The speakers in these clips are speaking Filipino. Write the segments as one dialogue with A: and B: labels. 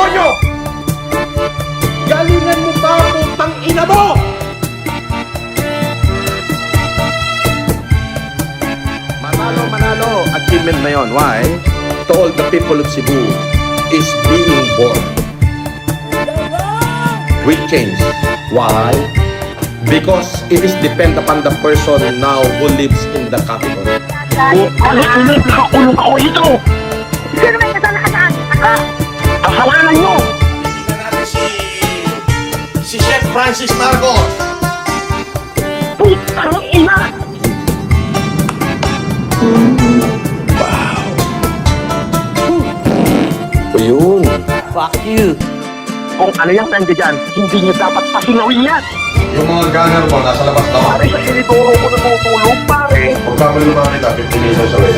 A: demonyo! Galingan mo pa, putang ina mo! Manalo, achievement na yun. Why? To all the people of Cebu is being born. We change. Why? Because it is depend upon the person now who lives in the capital.
B: Ano, nakakulong ako ito!
C: Sino may kasalanan?
B: Kasalanan nyo!
A: Tingnan natin si Chef Francis Marcos.
B: Putang ina!
A: O yun.
D: Fuck you.
B: Kung ano yung nandiyan dyan, hindi nyo dapat pasingawin yan!
E: Yung mga gunner mo, nasa labas daw.
B: Pare, sa sinituro ko natutulog, pare!
E: Pagkamali naman kita, 15 minutes away.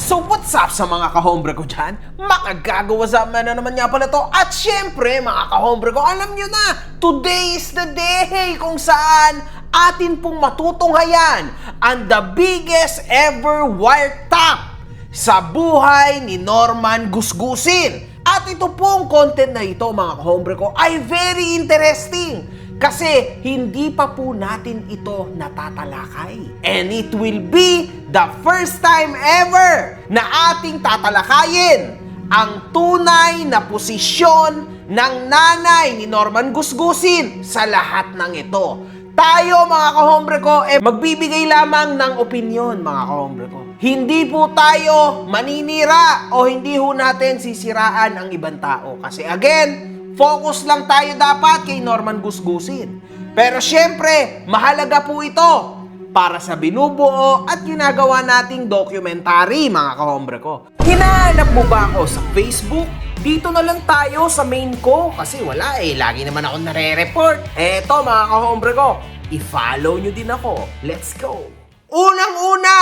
D: So what's up sa mga kahombre ko dyan? Makagagawa sa na naman nga pala to. At syempre mga kahombre ko, alam nyo na, today is the day kung saan atin pong matutunghayan ang the biggest ever wiretap sa buhay ni Norman Gusgusin. At ito pong content na ito mga kahombre ko ay very interesting. Kasi hindi pa po natin ito natatalakay. And it will be the first time ever na ating tatalakayin ang tunay na posisyon ng nanay ni Norman Gusgusin sa lahat ng ito. Tayo mga kahombre ko, magbibigay lamang ng opinyon mga kahombre ko. Hindi po tayo maninira o hindi ho natin sisiraan ang ibang tao. Kasi again, focus lang tayo dapat kay Norman Gusgusin. Pero syempre, mahalaga po ito para sa binubuo at ginagawa nating documentary, mga kahombre ko. Hinahanap mo ba ako sa Facebook? Dito na lang tayo sa main ko kasi wala lagi naman ako nare-report. Eto mga kahombre ko, i-follow nyo din ako. Let's go! Unang-una,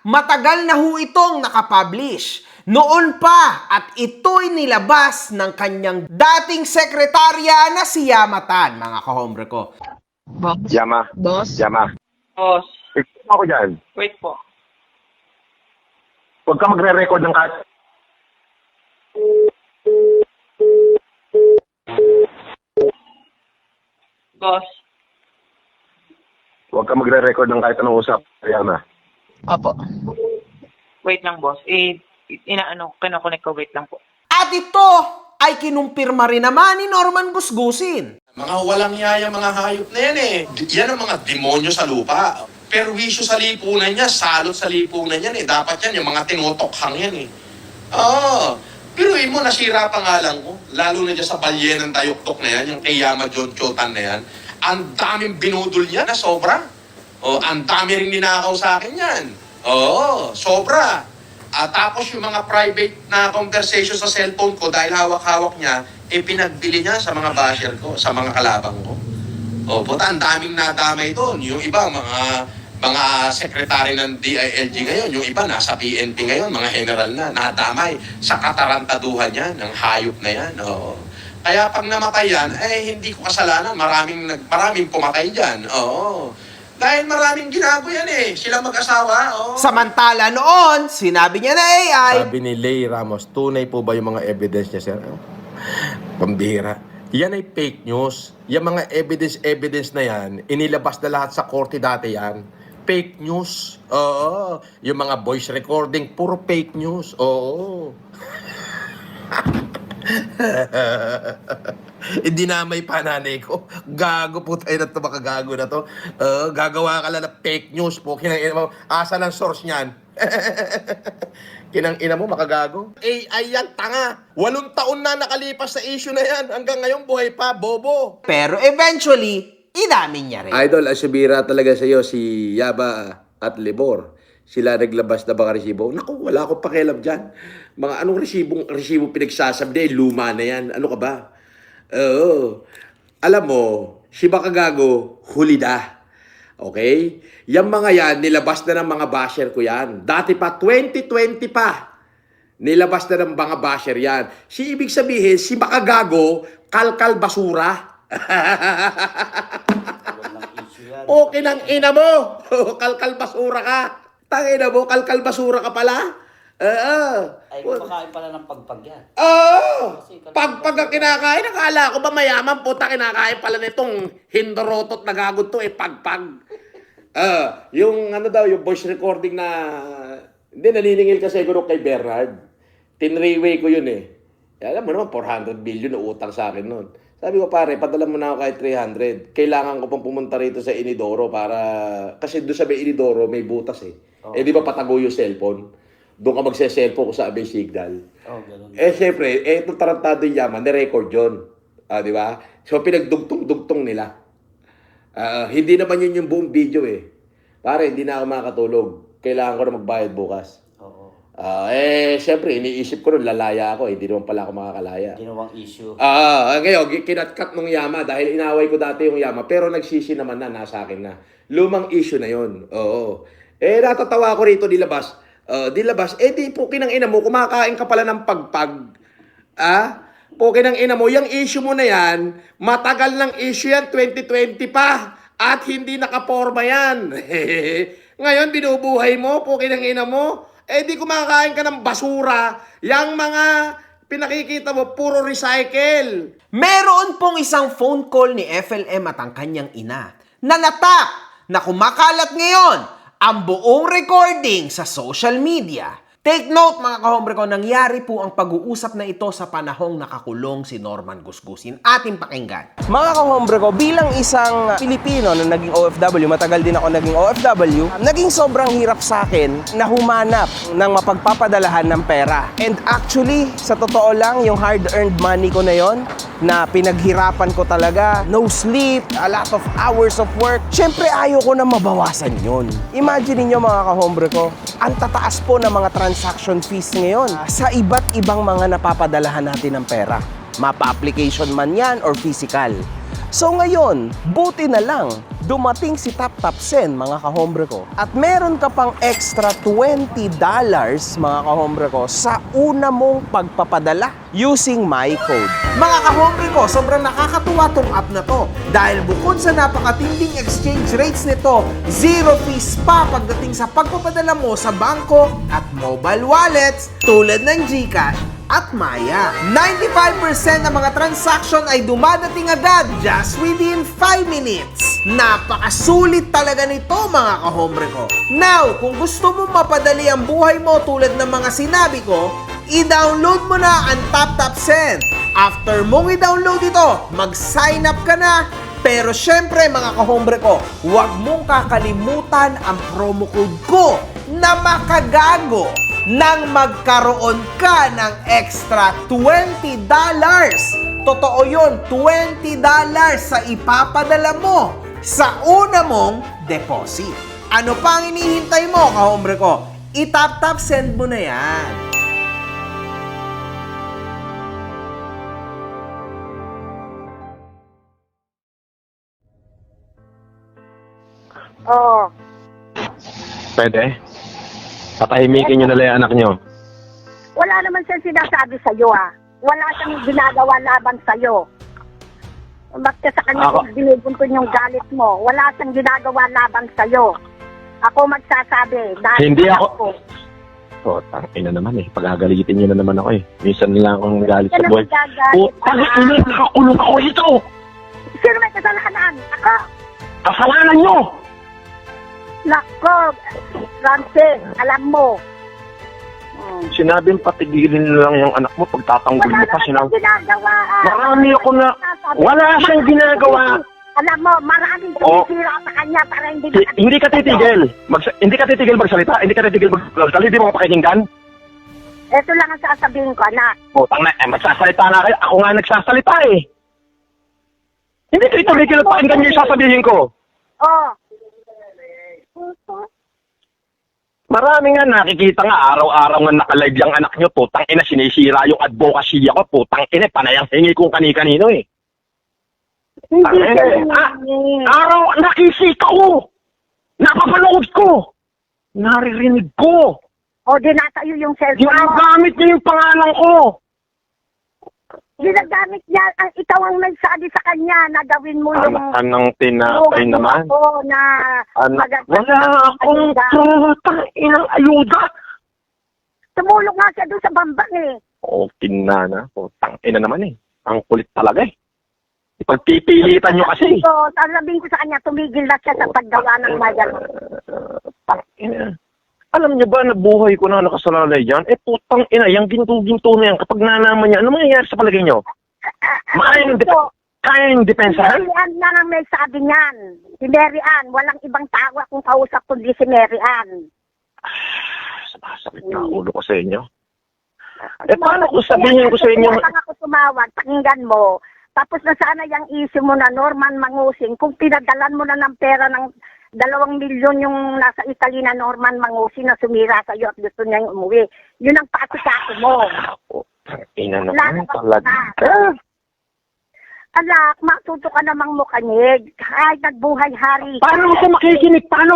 D: matagal na ho itong nakapublish. Noon pa at ito'y nilabas ng kanyang dating sekretarya na si Yamatan, mga kahombre ko.
C: Boss?
E: Yama.
C: Boss?
E: Yama.
C: Boss?
E: Ikaw ako dyan.
C: Wait po.
B: Huwag ka magre-record ng kahit...
C: Boss?
E: Huwag ka magre-record ng kahit anong usap. Yama.
C: Opo. Wait lang, boss. Kinakonect ko. Wait lang po.
D: At ito ay kinumpirma rin naman ni Norman Gusgusin.
A: Mga walang yaya, mga hayop na yan eh. Yan ang mga demonyo sa lupa. Perwisyo sa lipunan niya, salot sa lipunan yan eh. Dapat yan, yung mga tinutokhang yan eh. Oo. Pero mo, nasira pa nga lang ko. Lalo na dyan sa balyen ng tayuktok na yan, yung kay Yama John Chotan na yan. Ang daming binudol niya na sobra. Ang dami rin ninakaw sa akin yan. Oo, sobra. Tapos yung mga private na conversation sa cellphone ko dahil hawak-hawak niya, pinagbili niya sa mga basher ko, sa mga kalabang ko. Puta, ang daming nadamay doon. Yung iba, mga sekretary ng DILG ngayon, yung iba nasa PNP ngayon, mga general na, nadamay sa katarantaduhan niya, ng hayop na yan. Oo. Kaya pag namatay yan, hindi ko kasalanan, maraming pumatay dyan. Oo. Dahil maraming ginago yan eh. Sila mag-asawa. Oh.
D: Samantala noon, sinabi niya na AI.
F: Sabi ni Lay Ramos, tunay po ba yung mga evidence niya, sir? Pambihira. Yan ay fake news. Yung mga evidence na yan, inilabas na lahat sa korte dati yan. Fake news. Oo. Yung mga voice recording, puro fake news. Oo. Hindi na may pananay ko. Gago po tayo na ito, makagago na to. Gagawa ka lang na fake news po. Kinangina mo, asa ng source niyan? Kinangina mo, makagago. AI yan, tanga. 8 taon na nakalipas sa issue na yan. Hanggang ngayon, buhay pa, bobo.
D: Pero eventually, inamin niya rin.
G: Idol, asubira talaga sa iyo si Yaba at Libor. Sila naglabas na baka resibo. Naku, wala akong pakialam dyan. Mga anong resibo pinagsasabi na, luma na yan. Ano ka ba? Oo. Alam mo, si Bakagago, huli na. Okay? Yung mga yan, nilabas na ng mga basher ko yan. Dati pa, 2020 pa. Nilabas na ng mga basher yan. Ibig sabihin, si Bakagago, kalkal basura. Okay ng ina mo. Kalkal basura ka. Tangina mo, kalkal basura ka pala.
H: Ay, kumakain pala ng pagpag yan.
G: Oo! Pagpag ang kinakain, nakala ko ba mayaman puta kinakain pala nitong hindorotot na gagod to pagpag. Yung ano daw, yung voice recording na hindi naniningil kasi siguro kay Bernard. Tinrayway ko yun eh. Alam mo naman, 400 billion na utang sa akin noon. Sabi ko, pare, padala mo na ako kahit 300. Kailangan ko pang pumunta rito sa Inidoro para... Kasi doon sa may Inidoro, may butas eh. Eh, di ba patago yung cellphone? Doon ka magse-cellphone ko sa Abay Signal.
H: Ganun.
G: Siyempre, itong tarantado yung yaman, nirecord yun. Di ba? So, pinagdugtong-dugtong nila. Hindi naman yun yung buong video eh. Pare, hindi na ako makakatulog. Kailangan ko na magbayad bukas.
H: Oo.
G: Siyempre, iniisip ko nun, lalaya ako. Hindi naman pala ako makakalaya.
H: Ginawang issue.
G: Ngayon, kinatkat nung Yama dahil inaway ko dati yung Yama. Pero nagsisi naman na, nasa akin na. Lumang issue na yun. Oo. Natatawa ko rito, dilabas. Dilabas. Di po kinang ina mo, kumakain ka pala ng pagpag. Po kinang ina mo, yung issue mo na yan, matagal ng issue yan, 2020 pa. At hindi nakaporma yan. Ngayon, binubuhay mo, po kinang ina mo. Di kumakain ka ng basura. Yang mga pinakikita mo, puro recycle.
D: Meron pong isang phone call ni FLM at ang kanyang ina na natak na kumakalat ngayon ang buong recording sa social media. Take note mga kahombre ko, nangyari po ang pag-uusap na ito sa panahong nakakulong si Norman Gusgusin. Ating pakinggan.
I: Mga kahombre ko, bilang isang Pilipino na naging OFW, matagal din ako naging OFW, naging sobrang hirap sa akin na humanap ng mapagpapadalahan ng pera. And actually, sa totoo lang, yung hard-earned money ko na yon, na pinaghirapan ko talaga, no sleep, a lot of hours of work, syempre ayaw ko na mabawasan yun. Imagine niyo mga kahombre ko, ang tataas po ng mga transaction fees ngayon sa iba't ibang mga napapadalahan natin ng pera. Mapa-application man yan or physical. So ngayon, buti na lang, dumating si TapTapSend mga kahombre ko. At meron ka pang extra $20 mga kahombre ko sa una mong pagpapadala using my code.
D: Mga kahombre ko, sobrang nakakatuwa tong app na to. Dahil bukod sa napakatinding exchange rates nito, zero fees pa pagdating sa pagpapadala mo sa bangko at mobile wallets tulad ng GCash at Maya. 95% ng mga transaction ay dumadating agad just within 5 minutes. Napakasulit talaga nito mga kahombre ko. Now, kung gusto mo mapadali ang buhay mo tulad ng mga sinabi ko, i-download mo na ang TapTapSend. After mong i-download ito, mag-sign up ka na. Pero syempre mga kahombre ko, huwag mong kakalimutan ang promo code ko na makagago nang magkaroon ka ng extra $20. Totoo yun, $20 sa ipapadala mo sa una mong deposit. Ano pa ang inihintay mo, kahombre ko? I-tap-tap-send mo na yan.
B: Oo.
E: Pwede? Patahimikin nyo na lang yung anak nyo.
B: Wala naman siyang sinasabi sa'yo, Wala siyang ginagawa laban sa'yo. Bakit sa kanya kung binibunton yung galit mo, wala siyang ginagawa laban sa'yo. Ako magsasabi.
E: Hindi ako. Tangina naman Pag-agalitin nyo na naman ako Minsan nila akong galit sa buhay. Tangina, nakakulong ako ito!
B: Sino may kasalanan? Ako?
E: Kasalanan nyo!
B: Nako, Ramsey, alam mo.
E: Sinabing patigilin nyo lang yung anak mo pagtatanggol mo pa.
B: Wala naman ginagawa.
E: Marami ako na... Wala siyang ginagawa.
B: Alam mo, maraming tumisira sa kanya para hindi
E: Hindi ka titigil. Hindi ka titigil magsalita. Hindi ka titigil magsalita. Hindi mo pakikinggan.
B: Ito lang ang sasabihin ko, anak.
E: Putang na, magsasalita na kayo. Ako nga nagsasalita Hindi ko ituloy pakinggan niyo yung sasabihin ko.
B: Oh.
E: Marami nga nakikita nga araw-araw nga nakalive yung anak nyo. Putang ina, sinisira yung advocacy ko. Putang ina, panayang hingi kong kani-kanino Araw, nakisika ko. Napapanood ko. Naririnig ko.
B: O, di nasa iyo yung cellphone mo.
E: Ginagamit niyo yung pangalan ko.
B: Ginagamit niya, ikaw ang nagsabi sa kanya na gawin mo yung...
E: Anong tinapay
B: yung
E: naman?
B: ako na...
E: Wala akong putang inang ayuda.
B: Tumulong nga siya doon sa bambang eh.
E: Okay na. Putang ina naman eh. Ang kulit talaga eh. Ipagpipilitan nyo kasi.
B: So, sasabihin ko sa kanya, tumigil na siya sa paggawa ng mayan.
E: Ina. Alam niyo ba na buhay ko na nakasalalay dyan? Eh putang ina, yung ginto-ginto na yan, kapag nanaman niya, ano mangyayari sa palagay nyo? Kaya yung depensahan?
B: Si Mary Ann lang ang may sabi niyan. Si Mary Ann, walang ibang tao akong kausap kundi si Mary Ann.
E: Sumasakit na ulo ko sa inyo. Eh paano kung sabihin ko sa inyo?
B: Kaya ako tumawag, pakinggan mo. Tapos na sana yung issue mo na Norman Mangusing, kung pinadalan mo na ng pera ng 2 milyon yung nasa Italy na Norman Mangusing na sumira sa iyo at gusto niya yung umuwi. Yun ang patikako mo.
E: Ina naman talaga.
B: Anak, matuto ka namang mukanyig. Kahit nagbuhay hari.
E: Paano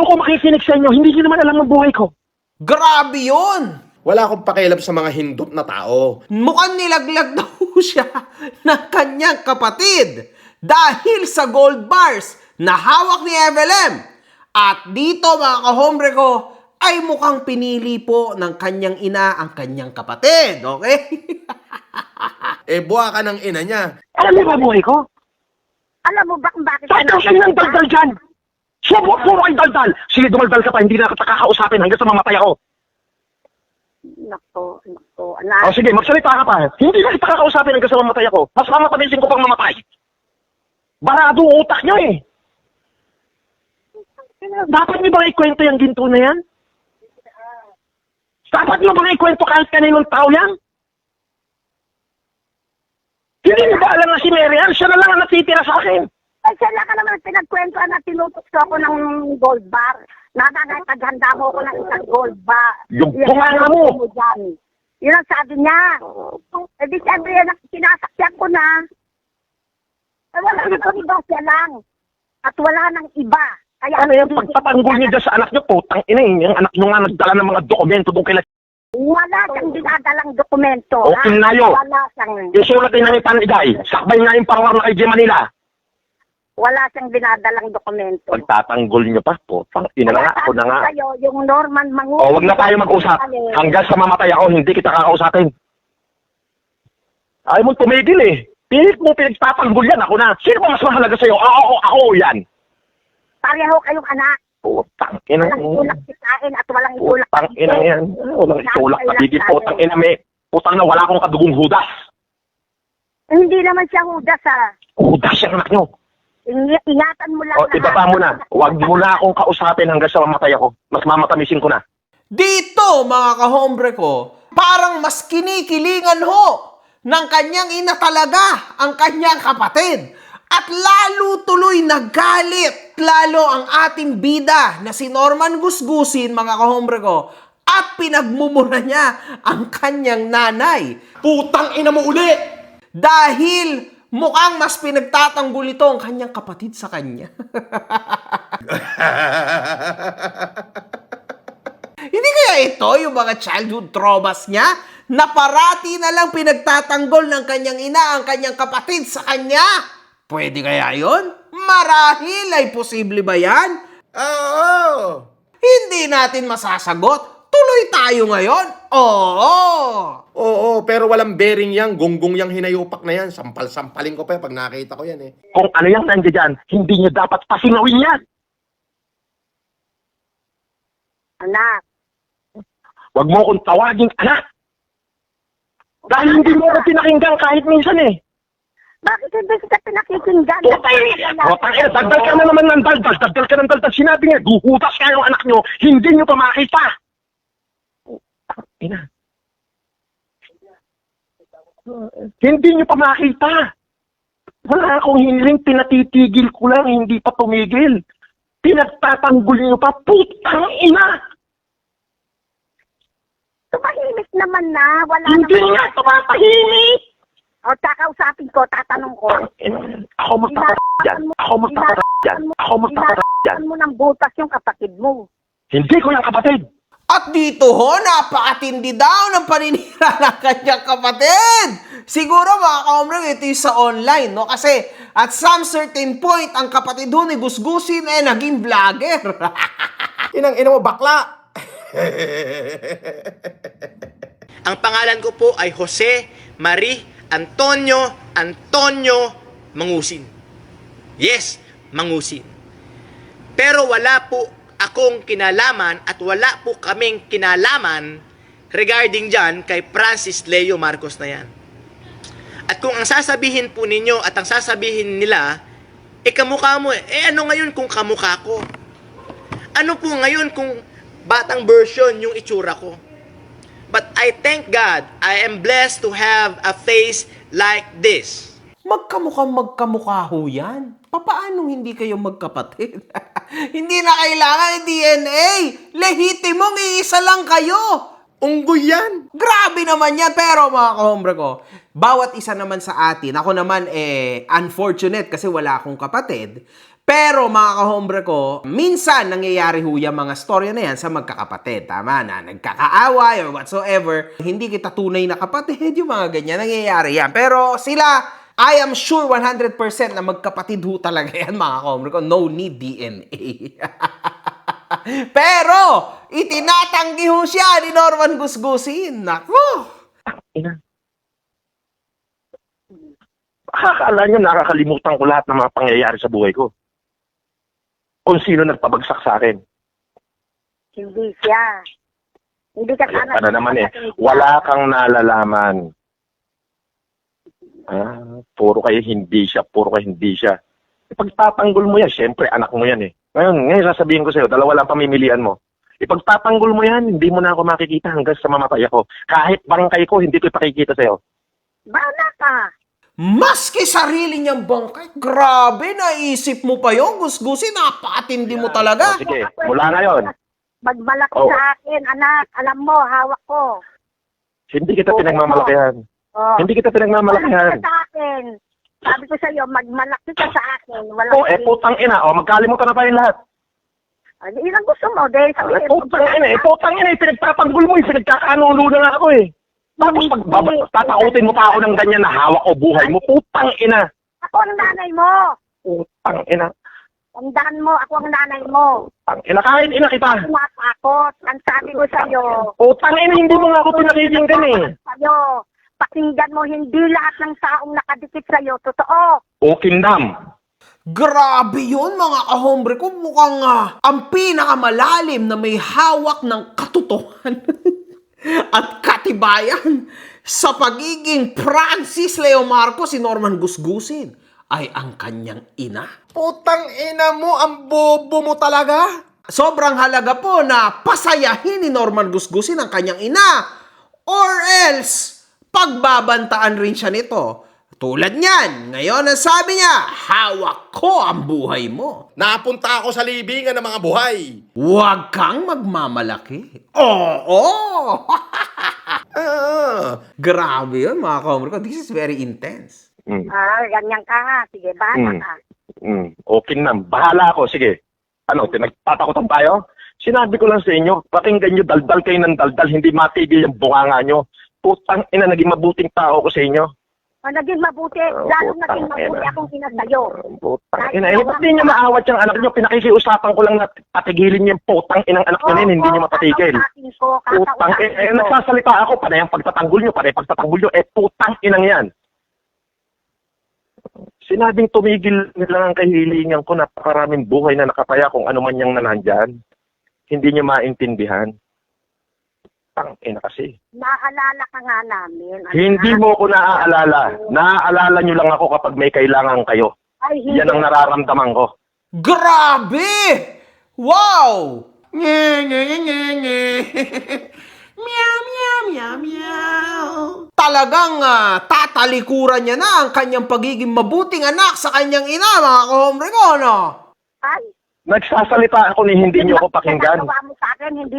E: ako makikinig sa inyo? Hindi niyo naman alam ang buhay ko.
D: Grabe yun!
F: Wala akong pakialam sa mga hindot na tao.
D: Mukhang nilaglag daw siya ng kanyang kapatid dahil sa gold bars na hawak ni Evelyn. At dito mga kahombre ko, ay mukhang pinili po ng kanyang ina ang kanyang kapatid. Okay?
F: Buha ka ng ina niya.
E: Alam niyo ba buhay ko?
B: Alam mo ba kung bakit?
E: Kahit ang sa'yo ng daldal dyan! Puro ay daldal! Sige, dumaldal ka pa, hindi na kita kakausapin hanggang sa mamatay ako.
B: Nako,
E: O
B: anak.
E: sige, magsalita ka pa. Hindi na kita kakausapin hanggang sa mamatay ako. Mas mamatabisin ko pang mamatay. Barado ang utak niyo eh. Dapat niyo ba ikwento yung ginto na yan? Dapat niyo ba ikwento kahit kaninong tao yan? Hindi niyo ba alam na si Mary Ann? Siya na lang ang natitira sa akin.
B: Ay, siya lang ka naman pinagkwentuhan na tinutukso ako ng gold bar. Nananay, paghanda mo ko ng isang gold bar.
E: Yung bunganga mo!
B: Yun ang sabi niya. Eh, di siyempre, sinasakyan ko na. Eh, wala nang iba siya lang. At wala nang iba. Kaya,
E: Ano yung pagpapanggol niyo dyan sa anak niyo? Putang ina eh. Yung anak niyo nga nagdala ng mga dokumento doon kila...
B: wala siyang dinadalang dokumento.
E: Okay na yun.
B: Wala siyang...
E: Isulat din namin panigay. Sakbay nga yung parwar na kay G. Manila.
B: Wala siyang dinadalang dokumento.
E: Pagtatanggol niyo pa, putang ina na nga. Ako na nga.
B: Sa'yo, yung Norman Mangusing.
E: O, wag na tayo mag-usap. Hanggang sa mamatay ako, hindi kita kakausapin. Ayaw mo tumigil eh. Pilit mo pinagtatanggol yan. Ako na. Sino ba mas mahalaga sa'yo? Ako yan.
B: Pareho kayong anak.
E: Putang ina.
B: Walang itulak sa akin at walang itulak
E: Putang ina yan. Walang itulak. Pagiging putang ina may. Putang na wala akong kadugong hudas.
B: Hindi naman siya hudas
E: Hudas yung anak nyo.
B: Ingatan mo lang.
E: O, ibaba mo na. Huwag mo na akong kausapin hanggang sa mamatay ako. Mas mamatamisin ko na.
D: Dito, mga kahombre ko, parang mas kinikilingan ho ng kanyang ina talaga ang kanyang kapatid. At lalo tuloy nagalit, lalo ang ating bida na si Norman Gusgusin, mga kahombre ko, at pinagmumura niya ang kanyang nanay.
F: Putang ina mo uli!
D: Dahil mukhang mas pinagtatanggol ito ang kanyang kapatid sa kanya. Hindi kaya ito yung mga childhood traumas niya na parati na lang pinagtatanggol ng kanyang ina ang kanyang kapatid sa kanya? Pwede kaya yon? Marahil ay posible ba yan?
F: Oo!
D: Hindi natin masasagot. Tuloy tayo ngayon.
F: Oo, pero walang bearing yan. Gonggong yang hinayupak na yan. Sampal-sampalin ko pa pag nakita ko yan eh.
E: Kung ano yung nandiyan dyan, hindi niyo dapat pasinawin yan.
B: Anak.
E: Huwag mo akong tawaging anak. Dahil hindi mo ako pinakinggan kahit minsan eh.
B: Bakit hindi kita pinakikinggan?
E: Putang ina, dagdal ka na naman ng daldal. Dagdal ka ng daldal. Sinabi niya, guhutas ka yung anak nyo, hindi nyo pa makita. Ina. Hindi nyo pa makita. Wala akong hiling, pinatitigil ko lang, hindi pa tumigil. Pinagtatanggol nyo pa, putang ina!
B: Tumahimik naman na. Wala
E: Hindi
B: naman.
E: nga tumatahimik!
B: O, kakausapin ko, tatanong ko.
E: Ako magpaparat yan. Ako magpaparat yan. Ako magpaparat yan.
B: Inaasahan mo ng butas yung kapatid mo.
E: Hindi ko yung kapatid.
D: At dito ho, napakatindi daw ng paninira ng kanyang kapatid. Siguro mga ka-hombre, ito yung sa online, no? Kasi at some certain point, ang kapatid ho ni Gusgusin naging vlogger.
F: Inang-ina mo, bakla!
J: Ang pangalan ko po ay Jose Marie Antonio Mangusin. Yes, Mangusin. Pero wala po akong kinalaman at wala po kaming kinalaman regarding dyan kay Francis Leo Marcos na yan. At kung ang sasabihin po ninyo at ang sasabihin nila, kamukha mo ano ngayon kung kamukha ko? Ano po ngayon kung batang version yung itsura ko? But I thank God, I am blessed to have a face like this.
D: Magkamukha ho yan. Paano hindi kayo magkapatid? Hindi na kailangan ng DNA. Lehitimong iisa lang kayo.
F: Unggoy yan!
D: Grabe naman yan. Pero mga kahombre ko, bawat isa naman sa atin, ako naman unfortunate kasi wala akong kapatid. Pero mga kahombre ko, minsan nangyayari ho yung mga storya na yan sa magkakapatid. Tama na, nagkakaaway or whatsoever. Hindi kita tunay na kapatid, yung mga ganyan, nangyayari yan. Pero sila, I am sure 100% na magkapatid ho talaga yan mga kahombre ko. No need DNA. Pero, itinatanggi ho siya ni Norman Gusgusin. Naku!
E: Ina. Akala nyo nakakalimutan ko lahat ng mga pangyayari sa buhay ko. Kung sino nagpabagsak sa akin.
B: Hindi siya. Hindi ka sana...
E: Ano naman wala kang nalalaman. Puro kayo hindi siya, Ipagtatanggol mo yan, syempre anak mo yan Ngayon sasabihin ko sa'yo, dalawa lang pamimilian mo. Ipagtatanggol mo yan, hindi mo na ako makikita hanggang sa mamatay ako. Kahit bangkay ko, hindi ko ipakikita sa'yo.
B: Bala ka.
D: Maski sarili niyang bangkay. Grabe, naisip mo pa yun, Gusgusin. Napakatindi mo talaga.
E: Sige, mula ngayon.
B: Magmalaki sa akin, anak. Alam mo, hawak ko.
E: Hindi kita pinagmamalakihan. Hindi kita pinagmamalakihan.
B: Malaki ka sa akin. Sabi ko sa'yo, magmalaki ka sa akin.
E: Putang ina. Magkalimutan na tayo lahat.
B: Ilang gusto mo, dahil sabihin.
E: Putang ina. Pinagtatanggol mo, pinagkakanulo na nga ako Tapos tatakutin mo pa ako ng ganyan na hawak ko buhay mo. Putang ina.
B: Ako ang nanay mo.
E: Putang ina.
B: Tandaan mo, ako ang nanay mo.
E: Putang ina, kahit ina kita.
B: Tumatakot. Ang sabi ko sa'yo.
E: Putang ina, hindi mo nga ako pinakikinggan
B: Sa'yo. Pakinggan mo, hindi lahat ng taong nakadikit sa'yo. Totoo.
E: Kingdom.
D: Grabe yun, mga kahombre ko. Mukhang ang pinakamalalim na may hawak ng katotohanan at katibayan sa pagiging Francis Leo Marcos si Norman Gusgusin ay ang kanyang ina.
F: Putang ina mo, ang bobo mo talaga!
D: Sobrang halaga po na pasayahin ni Norman Gusgusin ang kanyang ina. Or else, pagbabantaan rin siya nito. Tulad niyan, ngayon ang sabi niya, hawak ko ang buhay mo.
F: Napunta ako sa libingan ng mga buhay.
D: Huwag kang magmamalaki. Oo! Grabe yun, mga kahombre ko. This is very intense.
B: Ganyan ka nga. Sige, bata ka.
E: Okay na. Bahala ako. Sige. Nagtatakotan tayo? Sinabi ko lang sa inyo, pakinggan nyo, daldal kayo ng daldal, hindi matigil yung bunganga nyo. Putang ina, naging mabuting tao ko sa inyo.
B: Naging mabuti. Lalo naging mabuti akong sinasayo.
E: Putang ina. Ba't di nyo maawat yung anak nyo? Pinakikiusapan ko lang na patigilin yung putang inang anak nyo rin, hindi nyo mapatigil. Putang ina. Nagsasalita ako, panay ang pagtatanggol nyo, putang inang yan. Sinabing tumigil nila ang kahilingan ko, napakaraming buhay na nakataya kung ano man yung nanandyan. Hindi nyo maintindihan. Tangina kasi.
B: Naaalala ka nga namin.
E: Hindi mo ko naaalala. Naaalala nyo lang ako kapag may kailangan kayo.
B: Ay, hindi.
E: Yan ang nararamdaman ko.
D: Grabe! Wow! Nye, nye, nye, nye, nye. Meow, meow, meow, meow. Talagang tatalikuran niya na ang kanyang pagiging mabuting anak sa kanyang ina, mga kahombre ko, no?
B: Ay,
E: Nagsasalita ako ni hindi nyo ako pakinggan.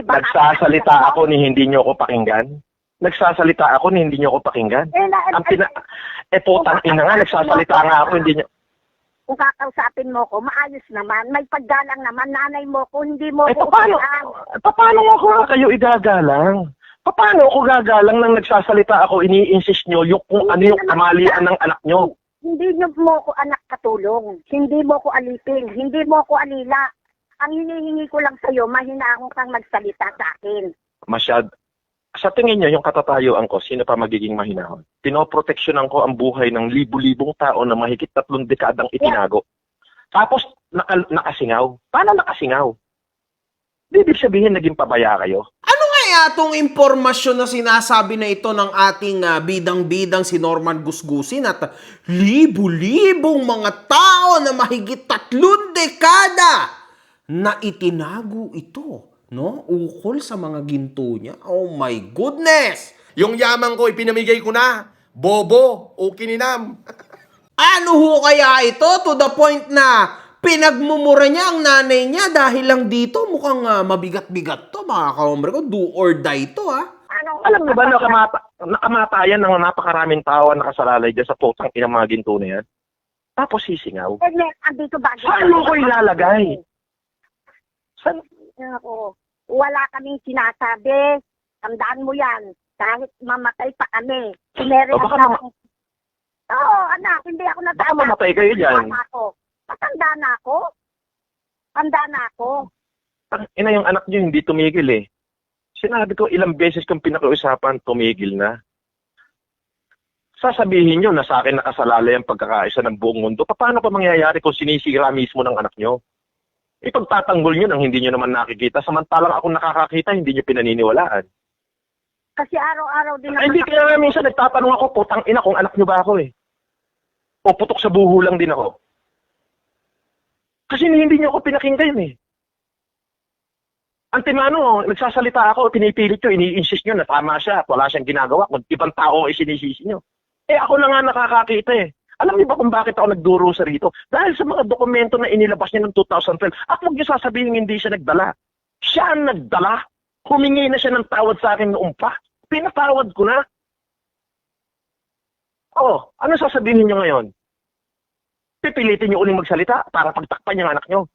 E: Nagsasalita ako ni hindi nyo ako pakinggan. Nagsasalita ako ni hindi nyo ako pakinggan. Putang ina nga, nagsasalita nga ako, hindi nyo.
B: Kung kakausapin mo ko, maayos naman. May paggalang naman. Nanay mo ko, hindi mo
E: Eh,
B: ko
E: paano mo ako kayo igagalang? Paano ako gagalang nang nagsasalita ako, ini-insist nyo yung kung ano yung kamalian ng anak nyo?
B: Hindi nyo mo ko anak katulong. Hindi mo ko alipin. Hindi mo ko alila. Ang hinihingi ko lang sa'yo, mahinahon kang magsalita sa akin.
E: Sa tingin nyo, yung katatayuan ko, sino pa magiging mahinahon? Pinoproteksyonan ko ang buhay ng libu-libong tao na mahigit 3 dekadang itinago. Tapos, nakasingaw. Paano nakasingaw? Di ibig sabihin, naging pabaya kayo.
D: Ano kaya itong impormasyon na sinasabi na ito ng ating bidang-bidang si Norman Gusgusin at libu-libong mga tao na mahigit 3 dekada na itinago ito, no? Ukol sa mga ginto niya. Oh my goodness!
F: Yung yaman ko, ipinamigay ko na. Bobo o kininam.
D: Ano ho kaya ito to the point na pinagmumura niya ang nanay niya dahil lang dito? Mukhang mabigat-bigat to, mga kahombre ko. Do or die to, ha?
E: Alam niyo ba, nakamatayan ng napakaraming tao ang nakasalalay dyan sa putang inang mga ginto na yan? Tapos sisingaw.
B: Andito ba?
E: Saan mo ko ilalagay?
B: Ako, wala kaming sinasabi. Tandaan mo yan. Kahit mamatay pa kami. Oo, anak, hindi ako
E: Baka mamatay kayo dyan.
B: Matanda na ako. Tanda na ako.
E: Ina, yung anak niyo hindi tumigil eh. Sinabi ko ilang beses kong pinakiusapan, tumigil na. Sasabihin nyo na sa akin nakasalalay ang pagkakaisa ng buong mundo. Paano pa mangyayari kung sinisira mismo ng anak nyo? Ipagtatanggol nyo nang hindi nyo naman nakikita. Samantalang ako nakakakita, hindi nyo pinaniniwalaan.
B: Kasi araw-araw din
E: Ay, hindi kaya nga minsan nagtatanong ako, putang ina kung anak nyo ba ako eh. O putok sa buho lang din ako. Kasi hindi nyo ako pinakinggan eh. Antimano, nagsasalita ako, pinipilit nyo, ini-insist nyo na tama siya at wala siyang ginagawa. Kung ibang tao ay sinisisi nyo. Eh ako na nga nakakakita eh. Alam niyo ba kung bakit ako nagduro sa rito? Dahil sa mga dokumento na inilabas niya noong 2012. At huwag niyo sasabihin hindi siya nagdala. Siya ang nagdala. Humingi na siya ng tawad sa akin noong pa. Pinatawad ko na. Oh, ano sasabihin niyo ngayon? Pipilitin niyo uling magsalita para pagtakpan yung anak niyo.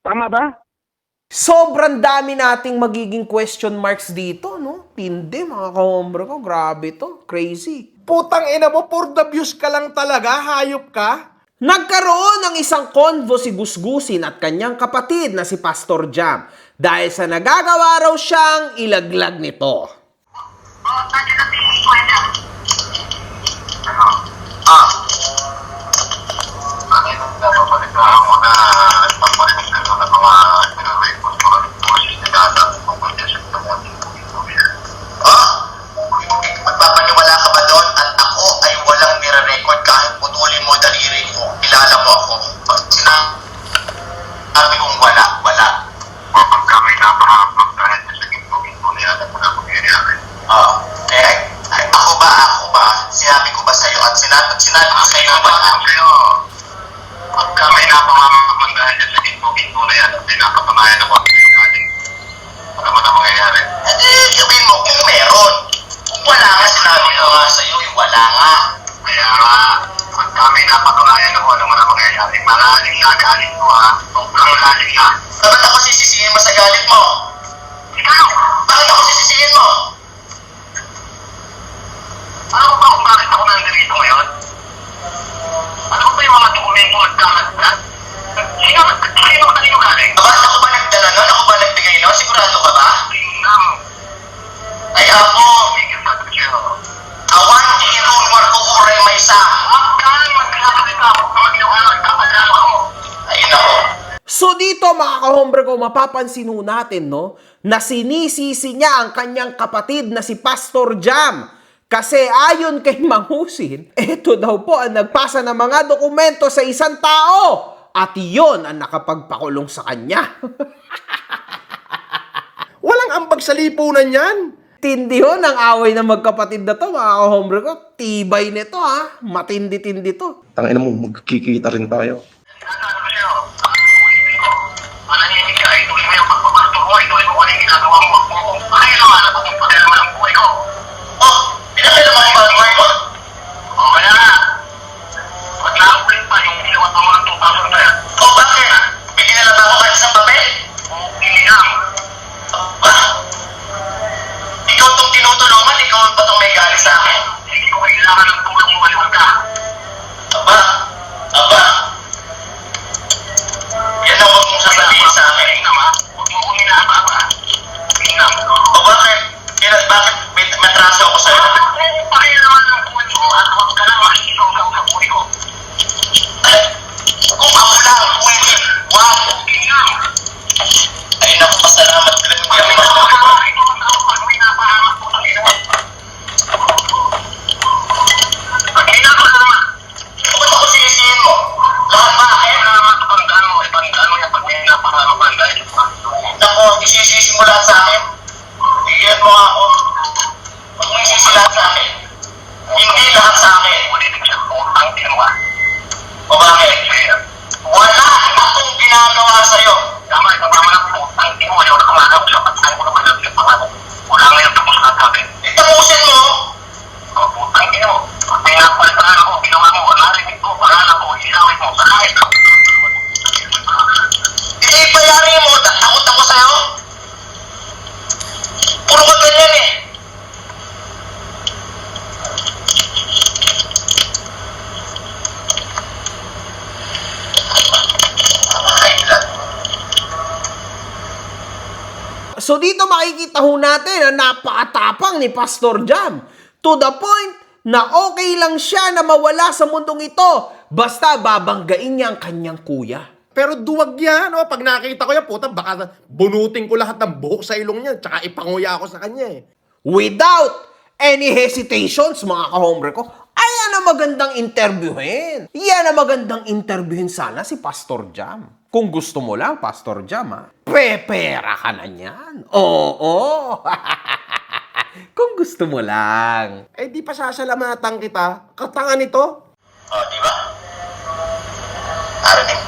E: Tama ba?
D: Sobrang dami nating magiging question marks dito, no? Tindi, mga kahombre ko. Grabe to. Crazy.
F: Putang ina mo, for the views ka lang talaga, hayop ka.
D: Nagkaroon ng isang convo si Gusgusin at kanyang kapatid na si Pastor Jam dahil sa nagagawa raw siyang ilaglag nito.
K: Magpapaniwala ka ba doon? At ako ay walang nire-record kahit putulin mo daliri ko. Kilala mo ako. Pag sinabi kong wala. Kapag kami napahapag dahil sa ginto-ginto niya at mga mangyayari. Ako ba? Sinabi ko ba sa'yo? At sinabi ko sa'yo ba? Pag kami napahapag dahil sa ginto-ginto na yan at pinapapamayan ako ang iyong ating ano na mangyayari. Sabihin mo kung meron. Kung wala nga, sinabi ko nga sa'yo, wala nga. Kaya nga, pag kami napatunayan ako ano man ang mangyayari, malalim na galit ko ha. Sobrang lalim na. Bakit ako sisisihin mo sa galit mo? Ikaw! Bakit ako sisisihin mo? Ano ba kung bakit ako nandito ngayon? Ano ba yung mga dokumento nagkalat? Sino kanino galing? Bakit ako ba nagdala nun? Ako ba nagbigay nun? Sigurado ka ba? Ay ako, awan i-rumor ko uray may sa. Ayun ako.
D: So dito, mga kahombre ko, mapapansin ho natin, no, na sinisisi niya ang kanyang kapatid na si Pastor Jam. Kasi ayon kay Mang Husin, ito daw po ang nagpasa ng mga dokumento sa isang tao. At iyon ang nakapagpakulong sa kanya.
F: Walang ambag sa lipunan yan.
D: Tindi ho ng away ng magkapatid na to, mga kahombre ko. Tibay nito, ha. Matindi-tindi to.
E: Tangina mo, magkikita rin tayo.
K: Manahimik ka, ituloy mo yung pagpapasto ko, ituloy mo kung ano yung ginagawa mo. Ay, naman, ako kung pagkailaman ang buhay ko. Oh, pinakailaman mo ba narinig ko, paalala ko, ilawin mo, sa kahit na. Ipayari mo, takot ako sa'yo. Puro ka ganyan eh.
D: So dito makikita ho natin na napakatapang ni Pastor Jam. To the point na okay lang siya na mawala sa mundong ito basta babanggain niya ang kanyang kuya.
F: Pero duwag yan, oh. Pag nakita ko yan, puta, baka bunutin ko lahat ng buhok sa ilong niya, tsaka ipanguya ako sa kanya eh.
D: Without any hesitations, mga kahombre ko, ayan ang magandang interviewin. Yan ang magandang interviewin sana si Pastor Jam. Kung gusto mo lang, Pastor Jam, ha? Pepera ka na niyan. Oo. Kung gusto mo lang.
F: Eh di pa sasalamatan kita, katanga nito.
K: O, di ba? Narinig.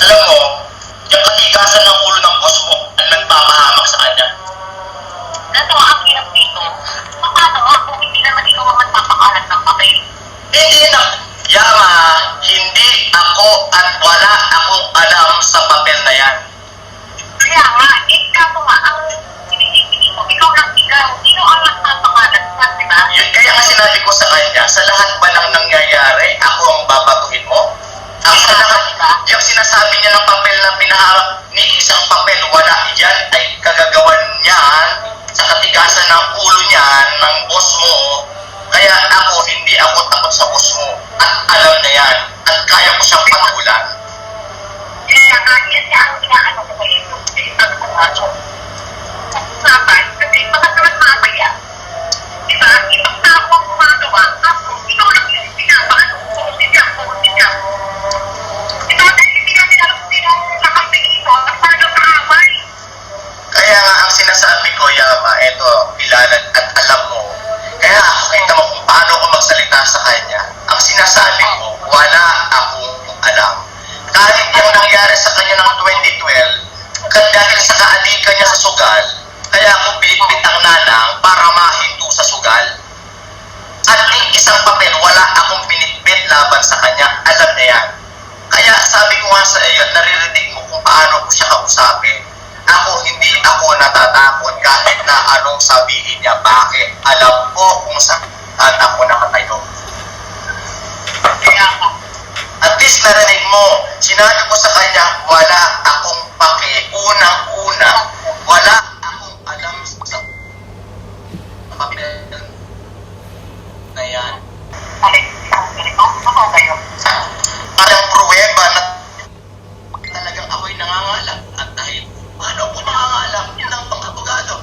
K: Alam mo, yung katigasan ng ulo ng boss mo ang nagpapahamak sa kanya.
B: Dato ang hirap dito. Paano ako hindi naman ikaw ang magpapakalat ng papel?
K: Hindi na, Yama, hindi ako at wala akong alam sa papel na yan.
B: Kaya nga, ikaw nga ang sinisipili mo. Ikaw lang ikaw. Sino ang magpapakalat mo, di ba?
K: Yun kaya nga sinabi ko sa kanya, sa lahat ba ng nangyayari, ako ang babatuhin mo? Ang sa lahat, yung sinasabi niya ng papel na pinaharap ni isang papel, wala yan ay kagagawan niyan sa katigasan ng ulo niyan ng boss mo. Kaya ako, hindi ako takot sa boss mo. At alam na yan. At kaya ko siyang patulan.
B: Kaya nga, yan siya ang inaano ko kayo. Sabi ko nga, so, usapan, kasi baka naman mamaya. Di ba? Ibang tao ang gumagawa. Ako, ikaw lang yung pinapaano ko. Siya. Di ba? Dahil hindi natin alam kung sino ang nakapit ito at paano kaaway.
K: Kaya nga ang sinasabi ko, Yama, eto, ilalan at alam mo. Kaya kita mo kung paano ko magsalita sa kanya. Ang sinasabi ko, wala akong alam. Kahit yung nangyari sa kanya ng 2012, dahil sa kaalikan niya sa sugal, kaya ako binitbit ang nanang para mahinto sa sugal. At yung isang papel, wala akong binitbit laban sa kanya, alam niya yan. Kaya sabi ko nga sa iyo, naririnig mo kung paano ko siya kausapin. Ako, hindi ako natatakot kahit na anong sabihin niya. Bakit? Alam ko kung saan ako nakatayo.
B: Kaya nga.
K: At least narinig mo, sinabi ko sa kanya, wala akong pake. Unang-una, wala akong alam sa papel na yan.
B: Ano kayo?
K: Parang pruweba na talagang ako'y nangangalap. At dahil paano ko nangangalap ng mga abogado?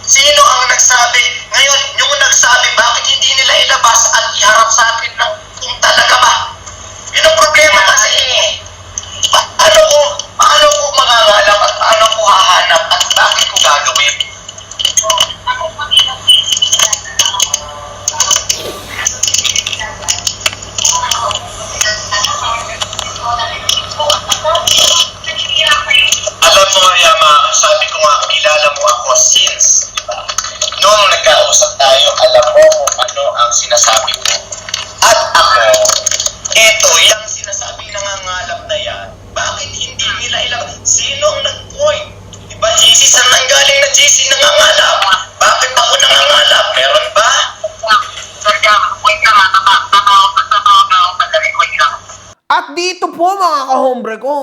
K: Sino ang nagsabi? Ngayon, yung nagsabi, bakit hindi nila ilabas at iharap sa akin ng kung talaga ba? Yun ang problema kasi. Paano ko mangangalap at paano ko hahanap at bakit ko gagawin? Alam mo, Yama, sabi ko nga, kilala mo ako since, di ba? Noong nagkausap tayo, alam mo kung ano ang sinasabi ko. At ako, eto, yung sinasabing nangangalap na yan, bakit hindi nila ilang, sino ang nag-point? Di ba, GC, saan nanggaling na GC nangangalap? Bakit ako nangangalap? Meron ba?
D: At dito po mga kahombre ko,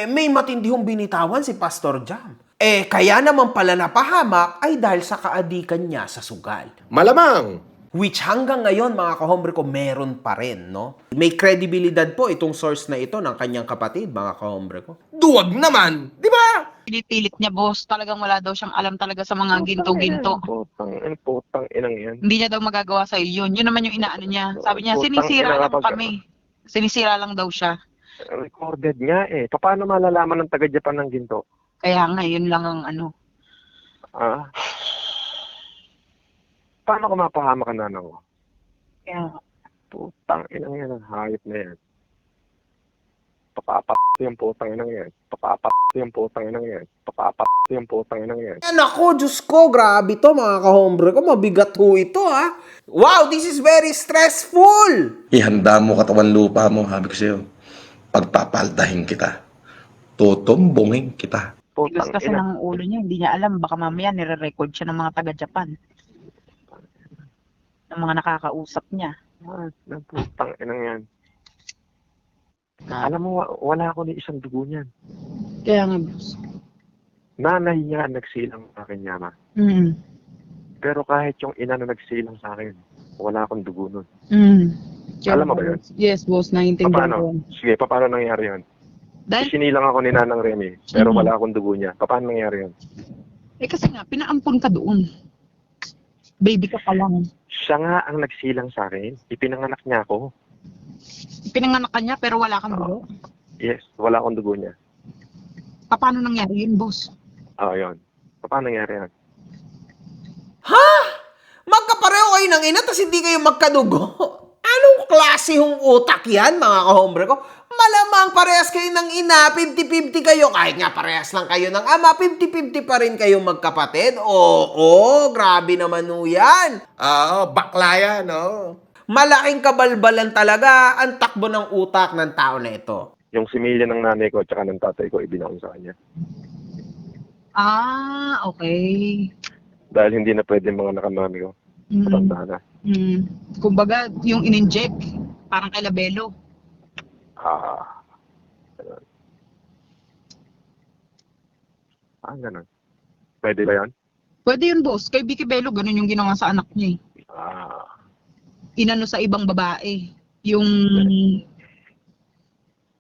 D: may matindihong binitawan si Pastor Jam. Kaya naman pala napahamak ay dahil sa kaadikan niya sa sugal.
F: Malamang.
D: Which hanggang ngayon mga kahombre ko, meron pa rin, no? May kredibilidad po itong source na ito ng kanyang kapatid, mga kahombre ko.
F: Duwag naman, di ba?
C: Pinipilit niya, boss. Talagang wala daw siyang alam talaga sa mga ginto-ginto.
E: Putang inang yan.
C: Hindi niya daw magagawa sa yun. Yun naman yung inaano niya. Sabi niya, sinisira lang kami. Sinisira lang daw siya.
E: Recorded nga eh. Paano malalaman ng taga-Japan ng ginto?
C: Kaya nga, yun lang ang ano.
E: Ah. Paano ko mapahamak ang nanang ko?
C: Kaya
E: Putang inang yan. Ang hayop na yan. Yung putang inang yan. Yung putang inang yan. Yung putang inang yan.
D: Nako, Diyos ko, grabe to mga kahombre ko. Mabigat ho ito, ha? Wow, this is very stressful!
F: Ihanda mo katawan lupa mo, sabi ko sa'yo. Pagpapaldahin kita. Tutumbungin kita.
C: Tigas kasi ng ulo niya, hindi niya alam. Baka mamaya nire-record siya ng mga taga-Japan. Ng mga nakakausap niya.
E: Putang inang yan. Alam mo, wala ako ni isang dugo niyan.
C: Kaya nga, boss.
E: Nanay niya nagsilang sa akin, Yama. Pero kahit yung ina na nagsilang sa akin, wala akong dugo nun. Alam mo ba yun?
C: Yes, boss. Naiintindihan ko.
E: Paano? Sige, paano nangyari yun?
C: Dahil,
E: Sinilang ako ni Nanang Remy, pero wala akong dugo niya. Paano nangyari yun?
C: kasi nga, pinaampun ka doon. Baby ka pa lang.
E: Siya nga ang nagsilang sa akin. Ipinanganak niya ako.
C: Pinanganak ka niya, pero wala kang dugo.
E: Yes, wala akong dugo niya.
C: Paano nangyari yun, boss?
E: Yun. Paano nangyari yan?
D: Ha? Magkapareho kayo ng ina, tapos hindi kayo magkadugo? Anong klase hong utak yan, mga kahombre ko? Malamang parehas kayo ng ina, 50-50 kayo. Kahit nga parehas lang kayo ng ama, 50-50 pa rin kayo magkapatid. Oo, grabe naman ho yan.
F: Bakla yan,
D: Malaking kabalbalan talaga ang takbo ng utak ng tao na ito.
E: Yung similya ng nanay ko at saka ng tatay ko, ibinaon sa kanya.
C: Okay.
E: Dahil hindi na pwede mga nakamami ko. Matanda na.
C: Kumbaga, yung in-inject, parang kay Labelo.
E: Ganun. Ganun. Pwede ba yan?
C: Pwede yun, boss. Kay Vicky Bello, ganun yung ginawa sa anak niya. Inano sa ibang babae. Yung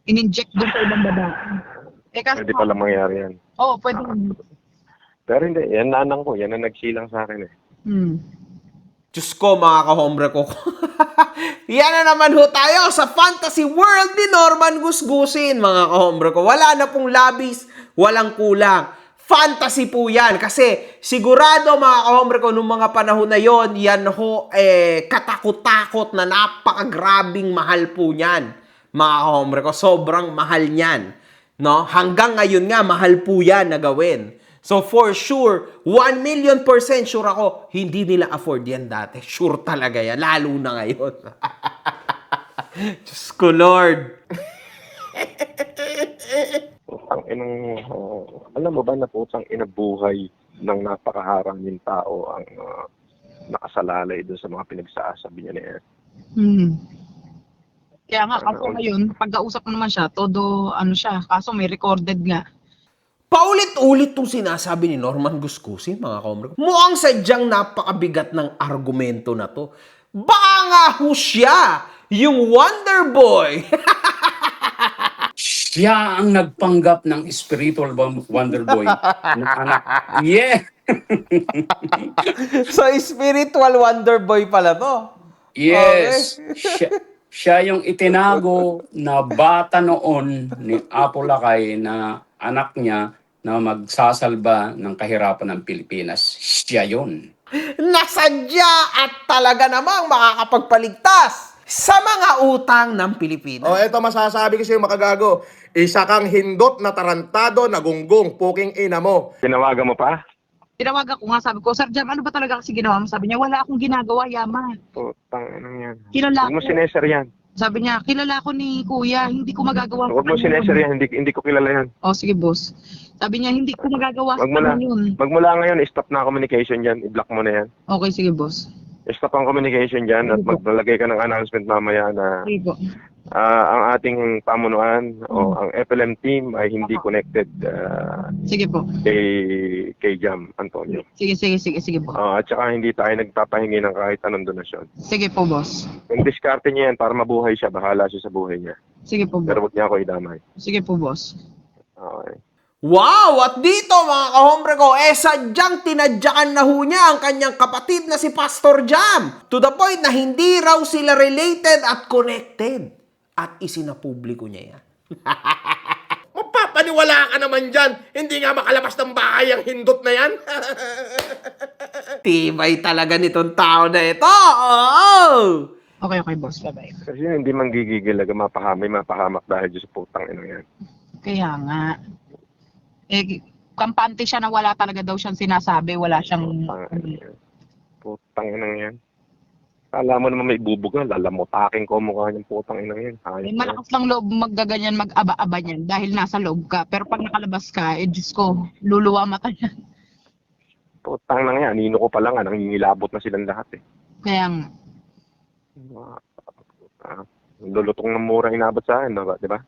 C: in-inject doon sa ibang babae. Kasi,
E: Pwede pala mangyari yan.
C: pwede.
E: Pero hindi, yan nanang ko. Yan ang nagsilang sa akin
D: Diyos ko, mga kahombre ko. Yan na naman ho tayo sa fantasy world ni Norman Gusgusin, mga kahombre ko. Wala na pong labis, walang kulang. Fantasy po yan. Kasi sigurado, mga kahombre ko, nung mga panahon na yon, yan ho, katakot-takot na napakagrabing mahal po niyan. Mga kahombre ko, sobrang mahal niyan. No? Hanggang ngayon nga, mahal po yan na gawin. So for sure, 1,000,000% sure ako, hindi nila afford yan dati. Sure talaga yan, lalo na ngayon. Diyos ko, Lord.
E: Alam mo ba na putang inabuhay ng napakaharaming tao ang nakasalalay doon sa mga pinagsasabi niya ni Ed?
C: Kaya nga, kaso ngayon, pagkausap mo naman siya, todo siya, kaso may recorded nga.
D: Paulit-ulit itong sinasabi ni Norman Gusgusin, mga kahombre ko. Mukhang sadyang napakabigat ng argumento na to. Baka nga ho siya, yung Wonder Boy.
L: Siya ang nagpanggap ng spiritual Wonder Boy na anak. Yeah!
D: So, spiritual Wonder Boy pala to.
L: Yes! Siya yung itinago na bata noon ni Apo Lakay na anak niya na magsasalba ng kahirapan ng Pilipinas. Siya yun.
D: Nasadya at talaga namang makakapagpaligtas sa mga utang ng Pilipinas.
F: Eto masasabi ko sa'yo, makagago. Isa kang hindot na tarantado na gunggong, puking ina mo.
E: Tinawagan mo pa?
C: Tinawagan ko nga, sabi ko, Sir Jam, ano ba talaga kasi ginawa mo? Sabi niya, wala akong ginagawa, Yama.
E: Putang yan.
C: Kilala
E: Huwag mo
C: ko.
E: sineser yan.
C: Sabi niya, kilala ko ni Kuya, hindi ko magagawa.
E: Huwag mo sineser yan. Hindi ko kilala yan.
C: Sige, boss. Sabi niya, hindi ko magagawa sa
E: Magmula,
C: yun.
E: magmula ngayon, stop na communication dyan. I-block mo na yan.
C: Okay, sige, boss.
E: Stop ang communication dyan at maglalagay ka ng announcement mamaya na
C: Sige po.
E: ang ating pamunuan o ang FLM team ay hindi connected
C: Sige po.
E: kay Jam Antonio.
C: Sige po.
E: At saka hindi tayo nagpapahingi ng kahit anong donasyon.
C: Sige po, boss.
E: Kung diskarte niya yan para mabuhay siya, bahala siya sa buhay niya.
C: Sige po, boss.
E: Pero huwag niya ako idamay.
C: Sige po, boss.
E: Okay.
D: Wow! At dito, mga kahombre ko, sadyang tinadyakan na ho niya ang kanyang kapatid na si Pastor Jam. To the point na hindi raw sila related at connected. At isinapubliko niya yan.
F: Mapapaniwala ka naman dyan. Hindi nga makalabas ng bahay ang hindot na yan.
D: Tibay talaga nitong tao na ito. Oo!
C: Okay, boss. Bye-bye.
E: Kasi yun, hindi man gigigil, mapahamak dahil dyan sa putang ina yan.
C: Kaya nga. Kampante siya na wala talaga daw siyang sinasabi. Wala siyang...
E: Putang ina yan. Kala mo naman may bubuga, lalamutakin ko mukha niyang putang ina yan.
C: malakas lang loob maggaganyan, mag-aba-aba niyan dahil nasa loob ka. Pero pag nakalabas ka, Diyos ko, luluwa mata niya.
E: Putang na yan, nino ko pa lang, nangingilabot na silang lahat eh.
C: Kaya nga.
E: Lulutong ng mura inabot sa akin, di ba?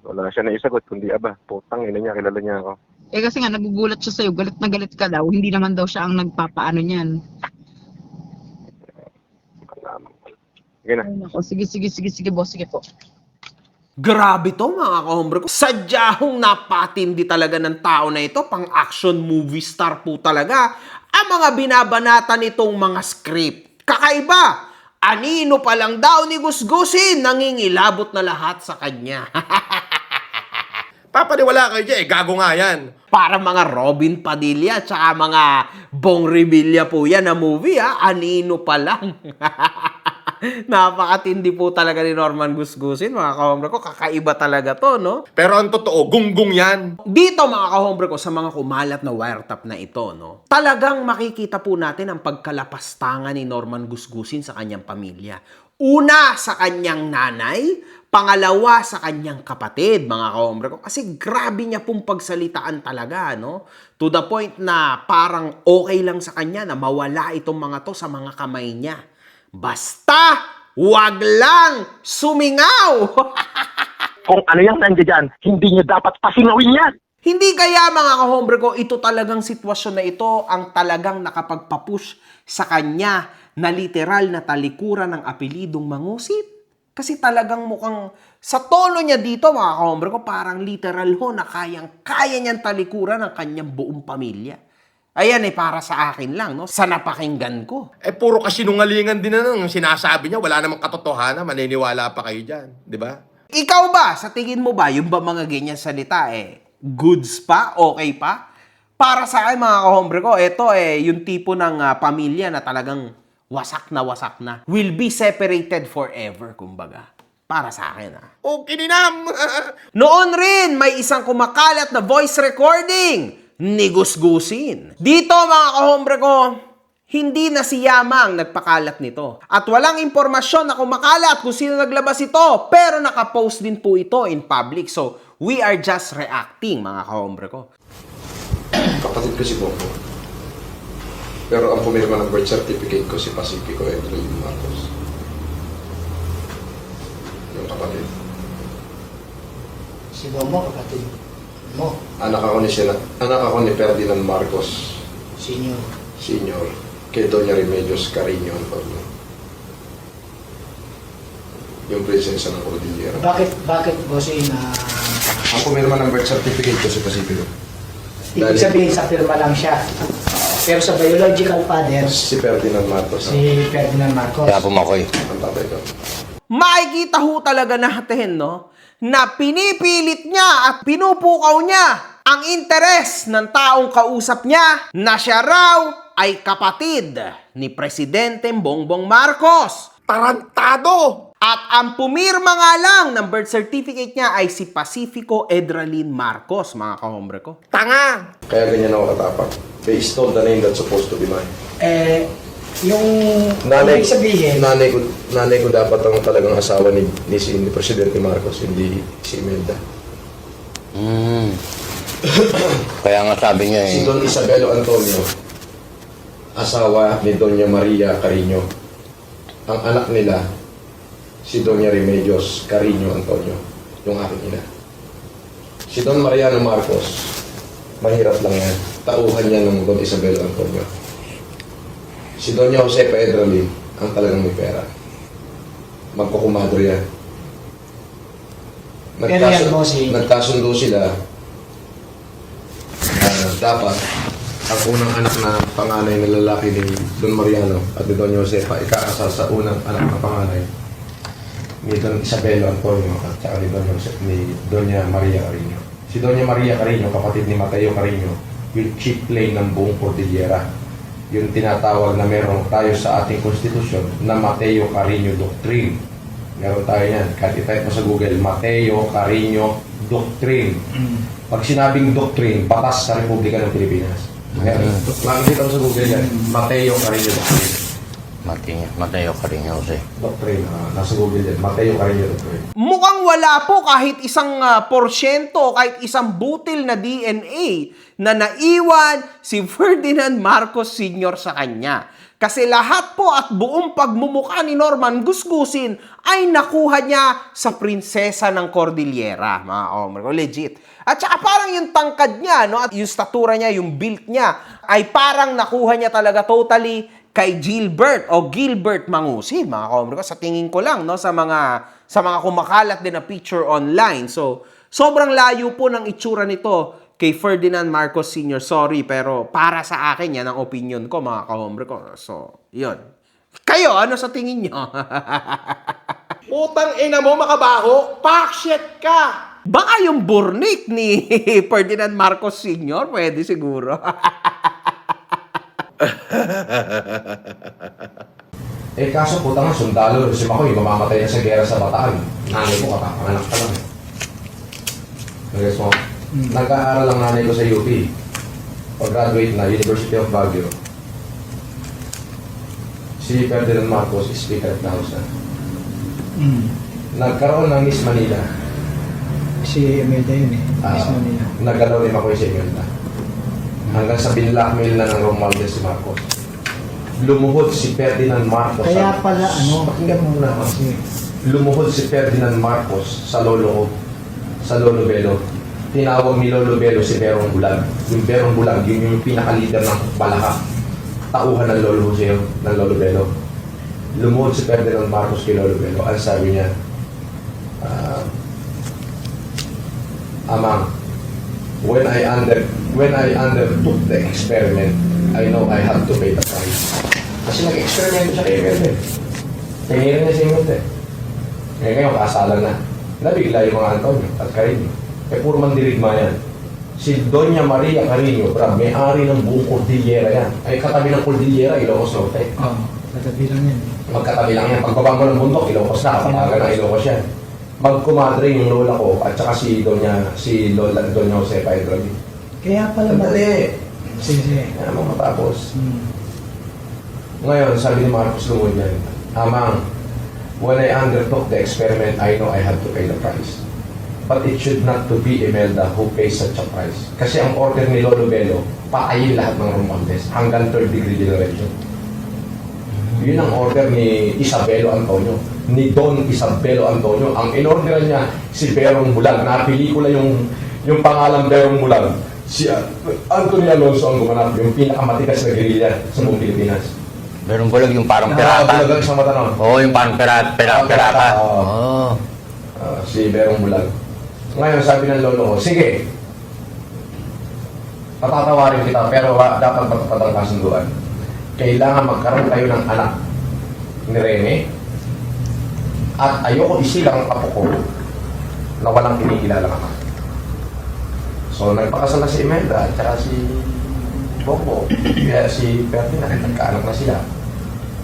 E: Wala siya na isagot, kundi putang ina niya, kilala niya ako.
C: Kasi nga, nagugulat siya sa'yo, galit na galit ka daw. Hindi naman daw siya ang nagpapaano niyan. Sige, boss. Sige po.
D: Grabe to mga kahombre ko. Sadyahong napatindi talaga ng tao na ito. Pang action movie star po talaga. Ang mga binabanata nitong mga script. Kakaiba. Anino pa lang daw ni Gusgusin. Nangingilabot na lahat sa kanya.
F: Papaniwala kayo dyan, gago nga yan.
D: Para mga Robin Padilla tsaka mga Bong Revilla po yan na movie Anino pa lang. Napakatindi po talaga ni Norman Gusgusin, mga kahombre ko. Kakaiba talaga to, no?
F: Pero ang totoo, gunggong yan.
D: Dito, mga kahombre ko, sa mga kumalat na wiretap na ito, no? Talagang makikita po natin ang pagkalapastangan ni Norman Gusgusin sa kanyang pamilya. Una, sa kanyang nanay. Pangalawa, sa kanyang kapatid, mga kahombre ko. Kasi grabe niya pong pagsalitaan talaga, no? To the point na parang okay lang sa kanya na mawala itong mga to sa mga kamay niya. Basta, wag lang sumingaw!
E: Kung ano yung nandiyan dyan, hindi niyo dapat pasingawin yan!
D: Hindi kaya mga kahombre ko, ito talagang sitwasyon na ito ang talagang nakapagpapush sa kanya na literal na talikuran ng apelidong Mangusip? Kasi talagang mukhang sa tono niya dito mga kahombre ko, parang literal ho na kaya niyang talikuran ng kanyang buong pamilya. Ayan para sa akin lang, no? Sa napakinggan ko.
F: Puro kasinungalingan din na nung sinasabi niya, wala namang katotohanan, maniniwala pa kayo dyan, di ba?
D: Ikaw ba, sa tingin mo ba, yung ba mga ganyan salita, goods pa? Okay pa? Para sa akin, mga kahombre ko, ito yung tipo ng pamilya na talagang wasak na. Will be separated forever, kumbaga. Para sa akin,
F: Okay, ninam!
D: Noon rin, may isang kumakalat na voice recording ni Gusgusin. Dito, mga kahombre ko, hindi na si Yama ang nagpakalat nito. At walang impormasyon na kumakalat kung sino naglabas ito. Pero nakapost din po ito in public. So, we are just reacting, mga kahombre ko.
M: Kapatid ko si Bongo. Pero ang pumirma ng birth certificate ko si Pacifico Edwin Marcos. Yung kapatid.
N: Si Bongo, kapatid mo?
M: Anak ako ni Ferdinand Marcos. Senior. Kay Doña Remedios Carino Antonio. Yung prinsesa ng Cordillera.
N: Bakit bossing
M: Ang pumirma ng birth certificate ko si Pacifico.
N: ibig sabihin sa firma lang siya? Pero sa biological father,
M: Si Ferdinand Marcos.
N: Ferdinand Marcos.
M: Kaya pumakoy. Ang tatay ko.
D: Makikita ho talaga natin, no? Na pinipilit niya at pinupukaw niya ang interes ng taong kausap niya na siya raw ay kapatid ni Presidente Bongbong Marcos.
F: Tarantado!
D: At ang pumirma nga lang ng birth certificate niya ay si Pacifico Edralin Marcos, mga kahombre ko.
F: Tanga!
M: Kaya ganyan ako katapak. They stole the name that's supposed to be mine.
N: Yung
M: Nanay,
N: ibig sabihin,
M: nanay ko dapat ang talagang asawa ni Presidente Marcos, hindi si Imelda.
O: Kaya nga sabi niya
M: Si Don Isabelo Antonio, asawa ni Doña Maria Carino. Ang anak nila, si Doña Remedios Carino Antonio, yung aking ina. Si Don Mariano Marcos, mahirap lang yan. Tauhan niya ng Don Isabelo Antonio. Si Doña Josefa Edralin ang talagang may pera. Magkukumadro yan. Nagkasundo sila na dapat ang unang anak na panganay na lalaki ni Don Mariano at ni Doña Josefa ikakasal sa unang anak na panganay ni Don Isabelo Antonio at saka ni Doña Maria Carino. Si Doña Maria Carino, kapatid ni Mateo Carino, will chip play ng buong Cordillera. yung tinatawag na meron tayo sa ating konstitusyon na Mateo Carino Doctrine. Meron tayo yan. Kahit itype mo sa Google, Mateo Carino Doctrine. Pag sinabing doctrine, batas sa Republika ng Pilipinas. Makikita mo sa Google yan, Mateo Carino Doctrine.
O: Mateo Carino kasi.
M: Doctrine, nasa Google yan, Mateo Carino Doctrine.
D: Mukhang wala po kahit isang porsyento, kahit isang butil na DNA na naiwan si Ferdinand Marcos Sr. sa kanya. Kasi lahat po at buong pagmumukha ni Norman Gusgusin ay nakuha niya sa prinsesa ng Cordillera. Mga Ombre, legit. At saka parang yung tangkad niya, no, at yung statura niya, yung build niya, ay parang nakuha niya talaga totally kay Gilbert o Gilbert Mangusin, mga Ombre, sa tingin ko lang, no, sa mga kumakalat din na picture online. So, sobrang layo po ng itsura nito kay Ferdinand Marcos Sr. Sorry, pero para sa akin, yan ang opinion ko, mga kahombre ko. So, yun. Kayo, ano sa tingin nyo?
F: Putang ina mo, makabaho! Pakshit ka!
D: Baka yung burnik ni Ferdinand Marcos Sr. Pwede siguro.
M: Kaso putang sundalo, si Makoy, mamamatay na sa gera sa Bataan. Nanay ko, kakapanganak ka lang. Nag-guess mo? Nag-aaral lang nanay ko sa UP. Pag-graduate na, University of Baguio. Si Ferdinand Marcos, Speaker of the House na. Nagkaroon ng Miss Manila.
N: Si Imelda yun eh. Miss Manila.
M: Nagalaw ni Makoy si Imelda. Hanggang sa binlockmail na ng Romualdez si Marcos. Lumuhod si Ferdinand Marcos.
N: Kaya pala,
M: pakinggan mo muna. Lumuhod si Ferdinand Marcos sa lolo ko. Sa Lolo Belo. Tinawag ni Lolo Belo si Berong Bulag. Yung Berong Bulag, yun yung pinaka-leader ng Balaha. Tauhan ng Lolo Jose, ng Lolo Belo. Lumuhod si Ferdinand Marcos kay Lolo Belo. Ang sabi niya, Amang, when I undertook the experiment, I know I have to pay the price. Kasi nag-experiment siya kay Imelda. Tingirin niya si Imelda. Ngayon, kasalan na. Nabigla yung mga Antonio at Carino. Puro mandirigma yan. Si Doña Maria Carino, may-ari ng buong Cordillera yan. Ay, katabi ng Cordillera, Ilocos Norte.
N: Katabi lang yan.
M: Magkatabi lang yan. Pagbaba mo ng bundok, Ilocos na. Kapag ng Ilocos yan. Magkumadre yung lola ko at saka si Doña Josefa Edravi.
N: Kaya pala
M: Sandali.
N: Sige.
M: Kaya mo matapos. Ngayon, sabi ni Marcos Lumod yan, Amang, when I undertook the experiment, I know I had to pay the price. But it should not to be Imelda who pays such a price. Kasi ang order ni Lolo Belo, paayin lahat ng Romualdez hanggang 3rd degree generation. Yun ang order ni Isabelo Antonio, ni Don Isabelo Antonio. Ang in-orderan niya, si Berong Bulag. Napelikula yung pangalan Berong Bulag. Si Anthony Alonso ang gumanap, yung pinakamatikas na guerrilla sa buong Pilipinas.
O: Berong Bulag yung parang pirata.
M: Bulagang sa mata nun.
O: Oo, yung parang pirata. Oo.
M: Si Berong Bulag. Ngayon, sabi ng lolo ko, sige, patatawarin kita, pero dapat patapad ang kasunduan. Kailangan magkaroon kayo ng anak ni Rene, at ayoko isilang ang apo ko na walang kinikilala ka. So, nagpakasal na si Imelda at saka si Bongo, kaya si Ferdinand, nagkaanak na sila.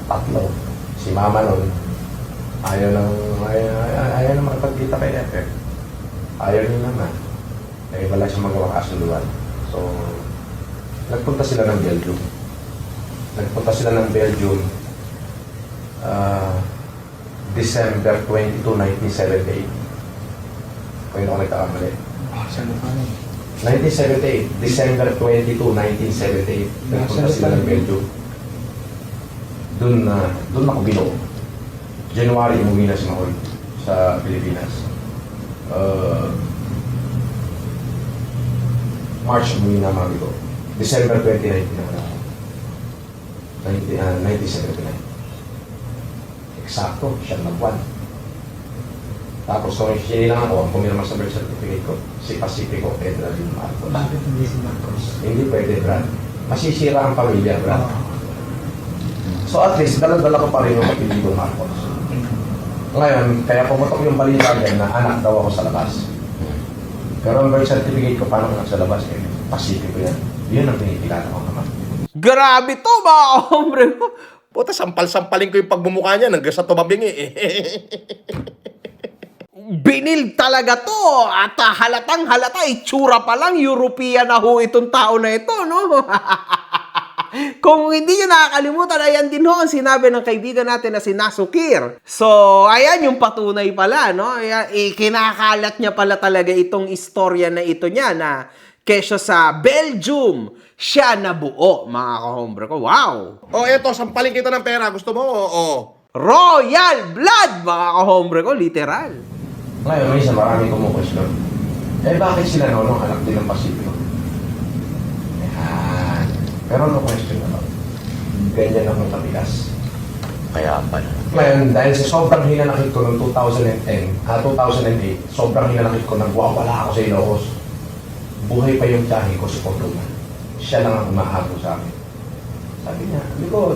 M: 3. Si Mama nun, ayaw na makapagkita kay Epe. Ayaw niya naman. Kaya wala siyang magawa kasunduan. So, nagpunta sila ng Belgium. December 22, 1978. Kung yun ako nagkakamali.
N: Saan pa rin?
M: 1978. December 22, 1978. Nagpunta sila ng Belgium. Doon ako binuo. January, umuwi na si Makoy sa Pilipinas. March, umuwi na mami ko. December 29 na 1979. Eksakto, siya na buwan. Tapos kung sinilang ako, ang pumirma sa birth certificate ko, si Pacifico Pedra din Marcos.
N: Bakit hindi si Marcos?
M: Hindi pwede, Brad. Masisira ang pamilya, Brad. So at least, dala-dala ko pa rin yung apelido Marcos. Ngayon, kaya pumutok yung balita dyan na anak daw ako sa labas. Pero ang birth certificate ko, paano ko sa labas? Pacifico yan. Yun ang pinipilala ko naman.
D: Grabe to, mga kahombre ko.
F: Puta, sampal-sampalin ko yung pagmumukha niya hanggang sa tumabingi eh.
D: Binil talaga to. At halatang halata, itsura pa lang, European na ho itong tao na ito, no? Kung hindi nyo nakakalimutan, ayan din ho ang sinabi ng kaibigan natin na si Nasukir. So, ayan yung patunay pala, no? Ayan, kinakalat niya pala talaga itong istorya na ito niya na kesyo sa Belgium, siya nabuo, mga kahombre ko. Wow!
F: Oh, eto, sampalin kita ng pera. Gusto mo? Oo.
D: Royal blood, mga kahombre ko, literal.
M: Ngayon, may isa marami kumukwestiyon. Eh, bakit sila nung anak din ng Pasipyo? Yan. Pero no question naman. Ganyan akong kabilas.
O: Kaya pala.
M: Ngayon, dahil sa sobrang hinanakit ko noong 2008, sobrang hinanakit ko, nagwawala ako sa Ilocos. Buhay pa yung tiyahin ko sa Portugal. Siya lang ang umahabol sa akin. Sabi niya,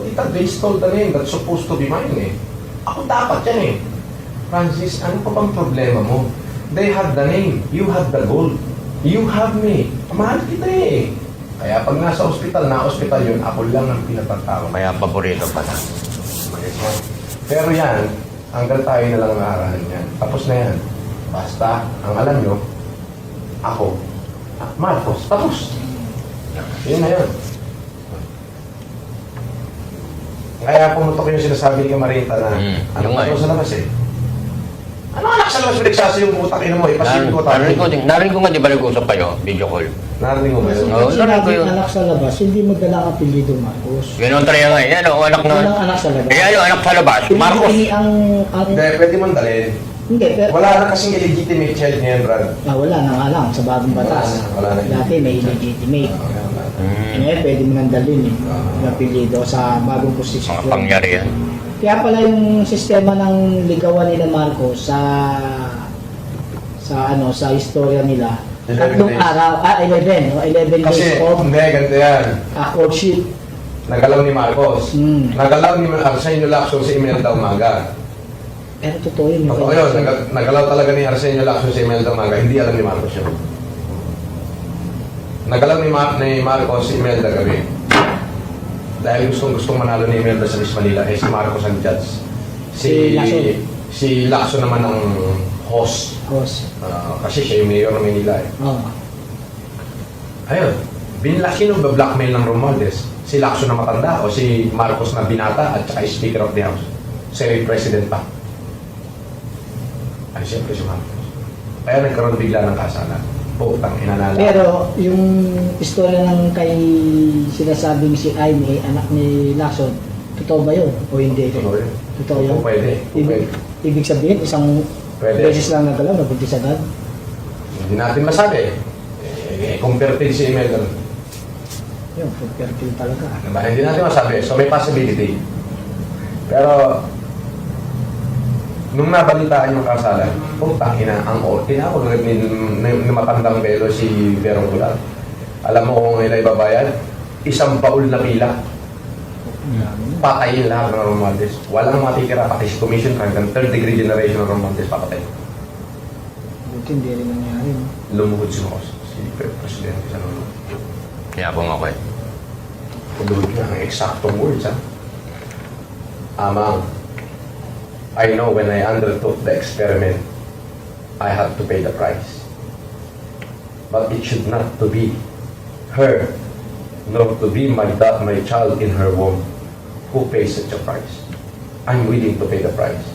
M: Tita, they stole the name that's supposed to be mine eh. Ako dapat yan eh. Francis, ano pa bang problema mo? They had the name, you had the gold. You have me. Mahal kita eh. Kaya pag nasa ospital, yun, ako lang ang pinapagtawag.
O: Kaya paborito pala.
M: Pero yan, hanggang tayo na lang naarahan yan. Tapos na yan. Basta, ang alam nyo, ako, Marcos, tapos. Yun na yun. Kaya pumutok yung sinasabi ni Marita na
O: yung nga
M: sa labas eh. Ano anak sa labas pinagsaso yung utak ina mo eh? Pasipin ko tayo.
O: Narinig ko nga, di ba nag-usap kayo? Video call.
M: Narinig mo ba yun?
O: Oo, narinig ko yun.
N: Anak sa labas, hindi mo dala ang apelyido Marcos.
O: Ganun talaga nga. Yan o, anak na.
N: Walang anak sa labas.
O: Kaya yung anak sa labas, Marcos.
M: Hindi, pwede mong dalhin.
N: Hindi, pero...
M: Wala na kasing illegitimate child ngayon, Brad.
N: wala na nga lang sa bagong batas.
M: Wala na.
N: Dati may illegitimate. Ngayon, pwede mo nang dalhin yung apelyido sa bagong
O: Mga
N: posisyon.
O: pangyari yan.
N: Kaya pala yung sistema ng ligawan nila Marcos sa istorya nila,
M: 11
N: tatlong
M: days.
N: araw, 11, no? 11
M: Kasi,
N: days of
M: hindi, ganito yan.
N: courtship.
M: Nagalaw ni Marcos. Nagalaw ni Arsenio Lacson sa Imelda Umaga.
N: Pero totoo yun.
M: Totoo yun. Nagalaw talaga ni Arsenio Lacson sa Imelda Umaga. Hindi alam ni Marcos yun. Nagalaw ni Marcos si Imelda gabi. Dahil gustong manalo ni Imelda sa Miss Manila, si Marcos ang judge. Si Lacson naman ang host. Kasi siya yung mayor ng Manila eh. Ayun. Sino ba blackmail ng Romualdez? Si Lacson na matanda o si Marcos na binata at saka Speaker of the House? Senate President pa. Ay, siyempre si Marcos. Kaya nagkaroon bigla ng kasalan. Putang inalala.
N: Pero yung istorya ng kay sinasabing si Aimee, anak ni Lacson, totoo ba yun? O hindi?
M: Totoo yun.
N: Totoo yun?
M: Pwede.
N: Ibig sabihin, isang beses lang nagalaw, nabuntis agad?
M: Hindi natin masabi. Converted si Imelda.
N: Yun, fertile talaga.
M: Diba? Hindi natin masabi. So may possibility. Pero nung nabalitaan yung kasalan, putang ina, ang tinawag na matandang belo si Verong Gulat. Alam mo kung ilan ibabayad? Isang baul na pila. Patayin lahat ng Romualdez. Walang matitira, pati si Commission hanggang third degree generation ng Romualdez papatay.
N: Buti hindi rin nangyari. No?
M: Lumuhod si Marcos, si Presidente sa lumuhod.
O: Kaya po nga ko eh.
M: Lumuhod niya ang eksaktong words, ha? Amang, I know when I undertook the experiment, I had to pay the price. But it should not to be her, nor to be my child in her womb who pays such a price. I'm willing to pay the price.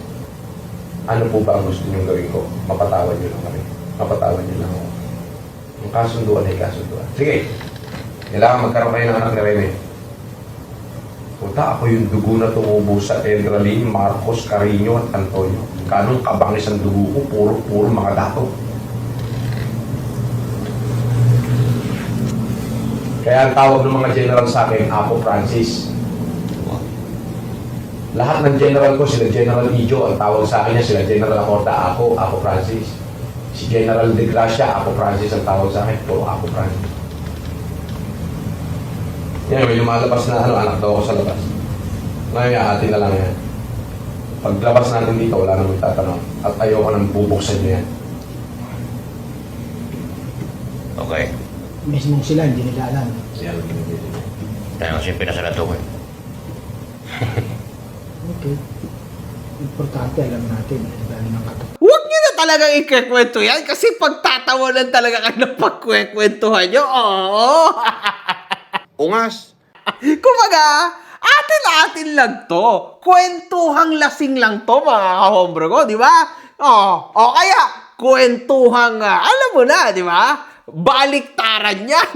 M: Ano po ba ang gusto niyong gawin ko? Mapatawad niyo lang kami. Mapatawad niyo lang ako. Ang kasunduan ay kasunduan. Sige, kailangan magkaroon kayo ng anak ni Rene. Puta, ako yung dugo na tumubo sa Edralin, Marcos, Carino at Antonio. Kanong kabangis ang dugo ko, puro mga dato. Kaya ang tawag ng mga general sa akin, Apo Francis. Lahat ng general ko, sila General Ijo, ang tawag sa akin niya, sila General Acorda, Apo Francis. Si General De Gracia, Apo Francis ang tawag sa akin, puro Apo Francis. Yan, may lumalabas na anak daw ako sa labas. Ngayon, atin na lang yan. Paglabas natin dito, wala nang tatanong. At ayoko nang bubuksan niyo yan.
O: Okay.
N: Mismong sila, hindi nila alam.
M: Yan ang binibili.
O: Kaya kasi pinasalato ko eh.
N: Okay. Importante, alam natin. Dahil ng katotohanan.
D: Huwag nyo na talagang ikikwento yan kasi pagtatawanan talaga kayo ng pagkwekwentuhan nyo. Oo.
F: Ungas.
D: Kumbaga, atin-atin lang to. Kwentuhang lasing lang to, mga kahombre ko, di ba? O kaya, kwentuhang, alam mo na, di ba? Baliktaran yan.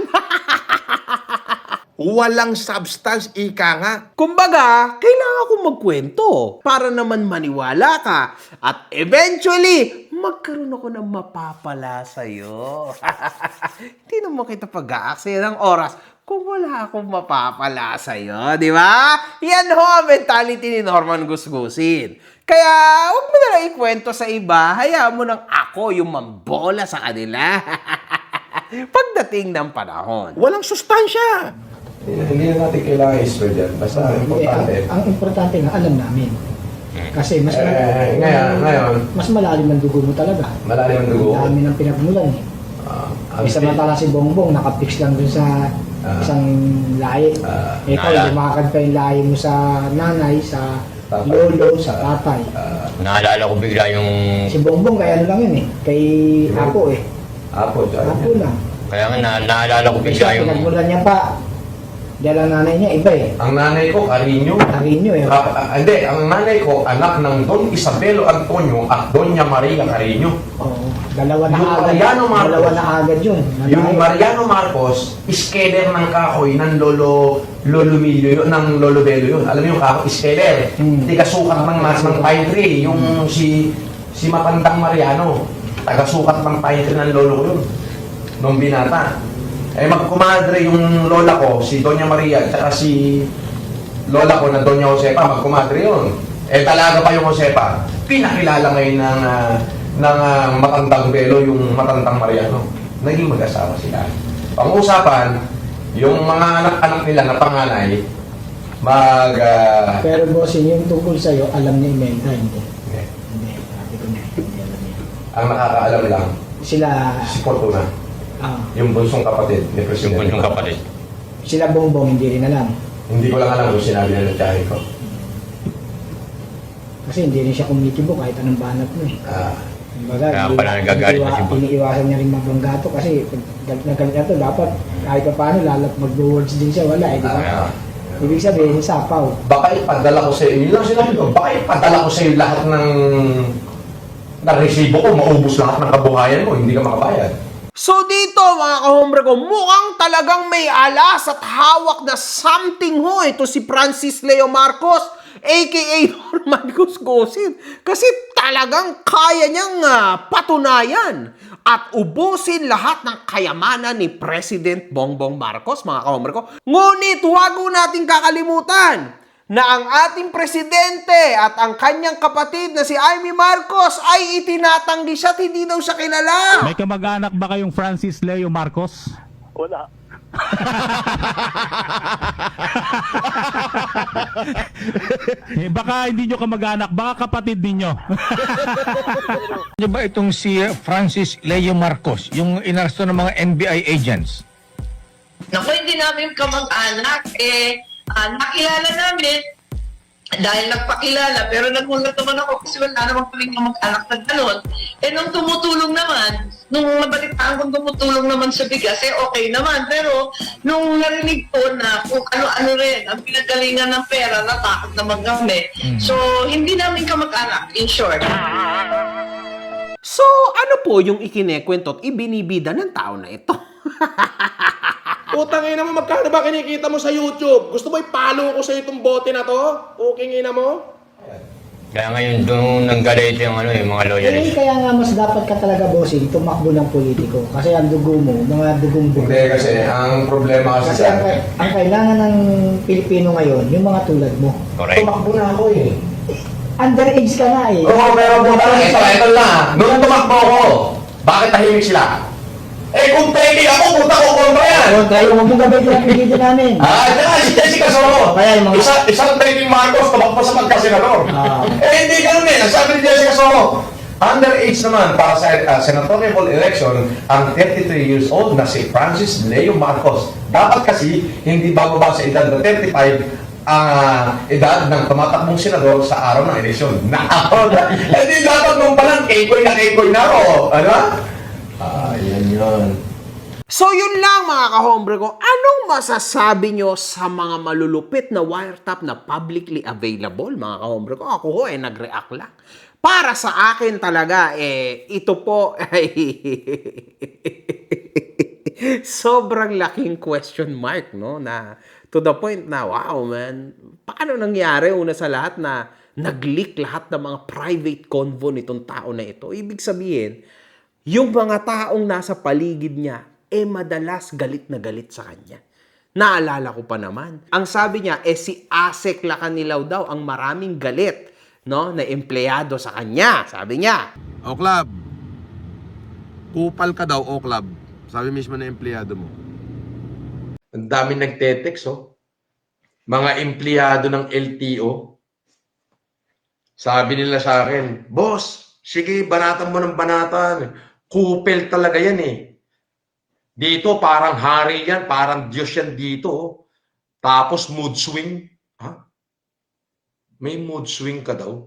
F: Walang substance, ika nga.
D: Kumbaga, kailangan kong magkwento para naman maniwala ka. At eventually, magkaroon ako ng mapapala sa'yo. Hindi naman kita pag-aaksaya ng oras kung wala akong mapapala sa'yo, di ba? Yan ho ang mentality ni Norman Gusgusin. Kaya, huwag mo na lang ikwento sa iba. Hayaan mo nang ako yung mambola sa kanila. Pagdating ng panahon.
F: Walang sustansya.
M: Hindi na natin kailangan i-spread yan. Basta importante.
N: Ang importante nga, alam namin. Kasi mas
M: ngayon,
N: mas malalim ang dugo mo talaga.
M: malalim ang dugo.
N: Ang dami ng pinagmulan eh. Samantala si Bongbong nakapix lang dun sa isang lahi. Ikaw, lumakad pa yung lahi mo sa nanay, sa lolo, sa tatay.
O: Naalala ko bigla yung...
N: Si Bongbong kaya ano lang yun eh. Kay Apo eh.
M: Apo
N: lang.
O: Kaya nga naalala ko bigla yung...
N: Pinagmulan niya pa. Dahil ang nanay niya, iba eh.
M: Ang nanay ko, Carino.
N: Carino eh.
M: Hindi, ang nanay ko, anak ng Don Isabelo Antonio at Doña Maria Carino.
N: Oo. Dalawa na
M: Yung
N: agad.
M: Mariano Marcos.
N: Dalawa na agad yun.
M: Yung Mariano Marcos, iskeler ng kahoy ng Lolo Milio yun, ng Lolo Belo yun. Alam mo yung kahoy, iskeler. Taga-sukat ng pine tree. Yung si Matandang Mariano, taga-sukat ng pine tree ng lolo ko yun. Nung binata. Magkumadre yung lola ko, si Doña Maria, at saka si lola ko na Doña Josepa, magkumadre yun. Talaga pa yung Josepa. Pinakilala ngayon ng Matandang Belo, yung Matandang Mariano. Naging mag-asawa sila. Pang-usapan, yung mga anak-anak nila na panganay,
N: Pero bossing, yung tungkol sa'yo, alam ni Imelda, hindi.
M: Hindi.
N: Sabi ko na, hindi alam niya.
M: Ang nakakaalam lang,
N: Sila,
M: si Fortuna. Yung bunsong kapatid ni Presidente.
O: Yung bunsong kapatid.
N: sila Bongbong, hindi rin alam.
M: Hindi ko lang alam kung sinabi na ng tiyahin ko.
N: Kasi hindi rin siya kumitibo kahit anong banat mo eh. Kumbaga,
O: Kaya pala nagagalit na si Bongbong.
N: iniiwasan niya rin magbanggato kasi pag nagalit na to, dapat kahit pa paano, words din siya, wala eh, di ba? Ibig sabihin, sapaw.
M: Baka ipadala ko sa iyo, yun lang sinabi ko, baka ipadala ko sa iyo lahat ng resibo ko, maubos lahat ng kabuhayan mo, hindi ka makabayad.
D: So dito mga kahombre ko, mukhang talagang may alas at hawak na something ho ito si Francis Leo Marcos aka Norman Gusgusin. Kasi talagang kaya niyang patunayan at ubusin lahat ng kayamanan ni President Bongbong Marcos, mga kahombre ko. Ngunit huwag nating kakalimutan na ang ating presidente at ang kanyang kapatid na si Amy Marcos ay itinatanggi siya at hindi daw siya kilala.
P: May kamag-anak ba kayong Francis Leo Marcos?
E: Wala.
P: Baka hindi nyo kamag-anak, baka kapatid ninyo. Ano ba itong si Francis Leo Marcos, yung inaresto ng mga NBI agents?
Q: Naku, hindi namin kamag-anak. Nakilala namin dahil nagpakilala, pero nagulat naman ako kasi wala naman kaming kamag-anak na gano'n. Nung tumutulong naman, nung nabalitaan kong tumutulong naman sa bigas, okay naman. Pero nung narinig ko na kung ano-ano rin, ang pinagalingan ng pera, natakot naman kami. So, hindi namin kamag-anak, in short.
D: So, ano po yung ikinekwento at ibinibida ng tao na ito?
F: Putang ina mo, magkano ba kinikita mo sa YouTube? Gusto mo ipalo ko sa itong bote na to? Puking ina mo?
O: Kaya ngayon doon nanggalit yung yung mga loyalist.
N: Kaya nga mas dapat ka talaga bossing, tumakbo ng politiko. Kasi ang dugo mo, mga dugong dugo.
M: Hindi kasi, ang problema kasi
N: ang kailangan ng Pilipino ngayon, yung mga tulad mo.
O: Correct.
M: Tumakbo na ako eh.
N: Underage ka na eh.
M: Oo, meron po talaga ito na. Noong tumakbo ako, bakit tahimik sila? Kung pwede ako, punta ko kontra yan.
N: Kontra yung mga gabay na pinigyan namin.
M: Si Jessica Soho. Isang training Marcos, tumakbo sa magkasenador. Hindi ganun eh. Nagsabi ni Jessica Soho,
F: Underage naman para sa senatorial election ang 33 years old na si Francis Leo Marcos. Dapat kasi hindi bababa sa edad na 35 ang edad ng tumatakbong senador sa araw ng eleksyon. Hindi dapat nung palang kekoy na ako. Ano? Yan yun.
D: So yun lang mga kahombre ko, anong masasabi nyo sa mga malulupit na wiretap na publicly available mga kahombre ko? Ako ho nag-react lang. Para sa akin talaga, ito po ay sobrang laking question mark, no? Na to the point na, wow man, paano nangyari una sa lahat na nag-leak lahat ng mga private convo nitong tao na ito? Ibig sabihin, yung mga taong nasa paligid niya, madalas galit na galit sa kanya. Naalala ko pa naman. Ang sabi niya, si Asek Lacanilaw daw ang maraming galit, no, na empleyado sa kanya. Sabi niya.
F: Oklab, kupal ka daw, Oklab. Sabi mismo na empleyado mo. Ang dami nagte-text, oh. Mga empleyado ng LTO. Sabi nila sa akin, boss, sige, banatan mo ng banatan. Kupel talaga yan eh. Dito, parang hari yan, parang Diyos yan dito. Oh. Tapos mood swing. Ha? May mood swing ka daw?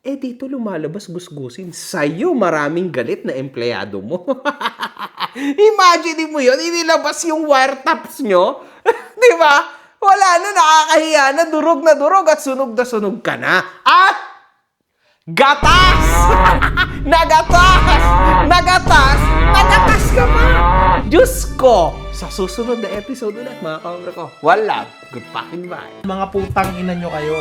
D: Dito lumalabas gusgusin. Sa'yo maraming galit na empleyado mo. Imagine mo yun, inilabas yung wiretaps nyo. Di ba? Wala na, nakakahiya na, durog at sunog na sunog ka na. At gatas! Nagatas ka pa! Diyos ko! Sa susunod na episode ulit, mga kahombre ko. Wala. Good fucking bye.
I: Mga putang ina nyo kayo.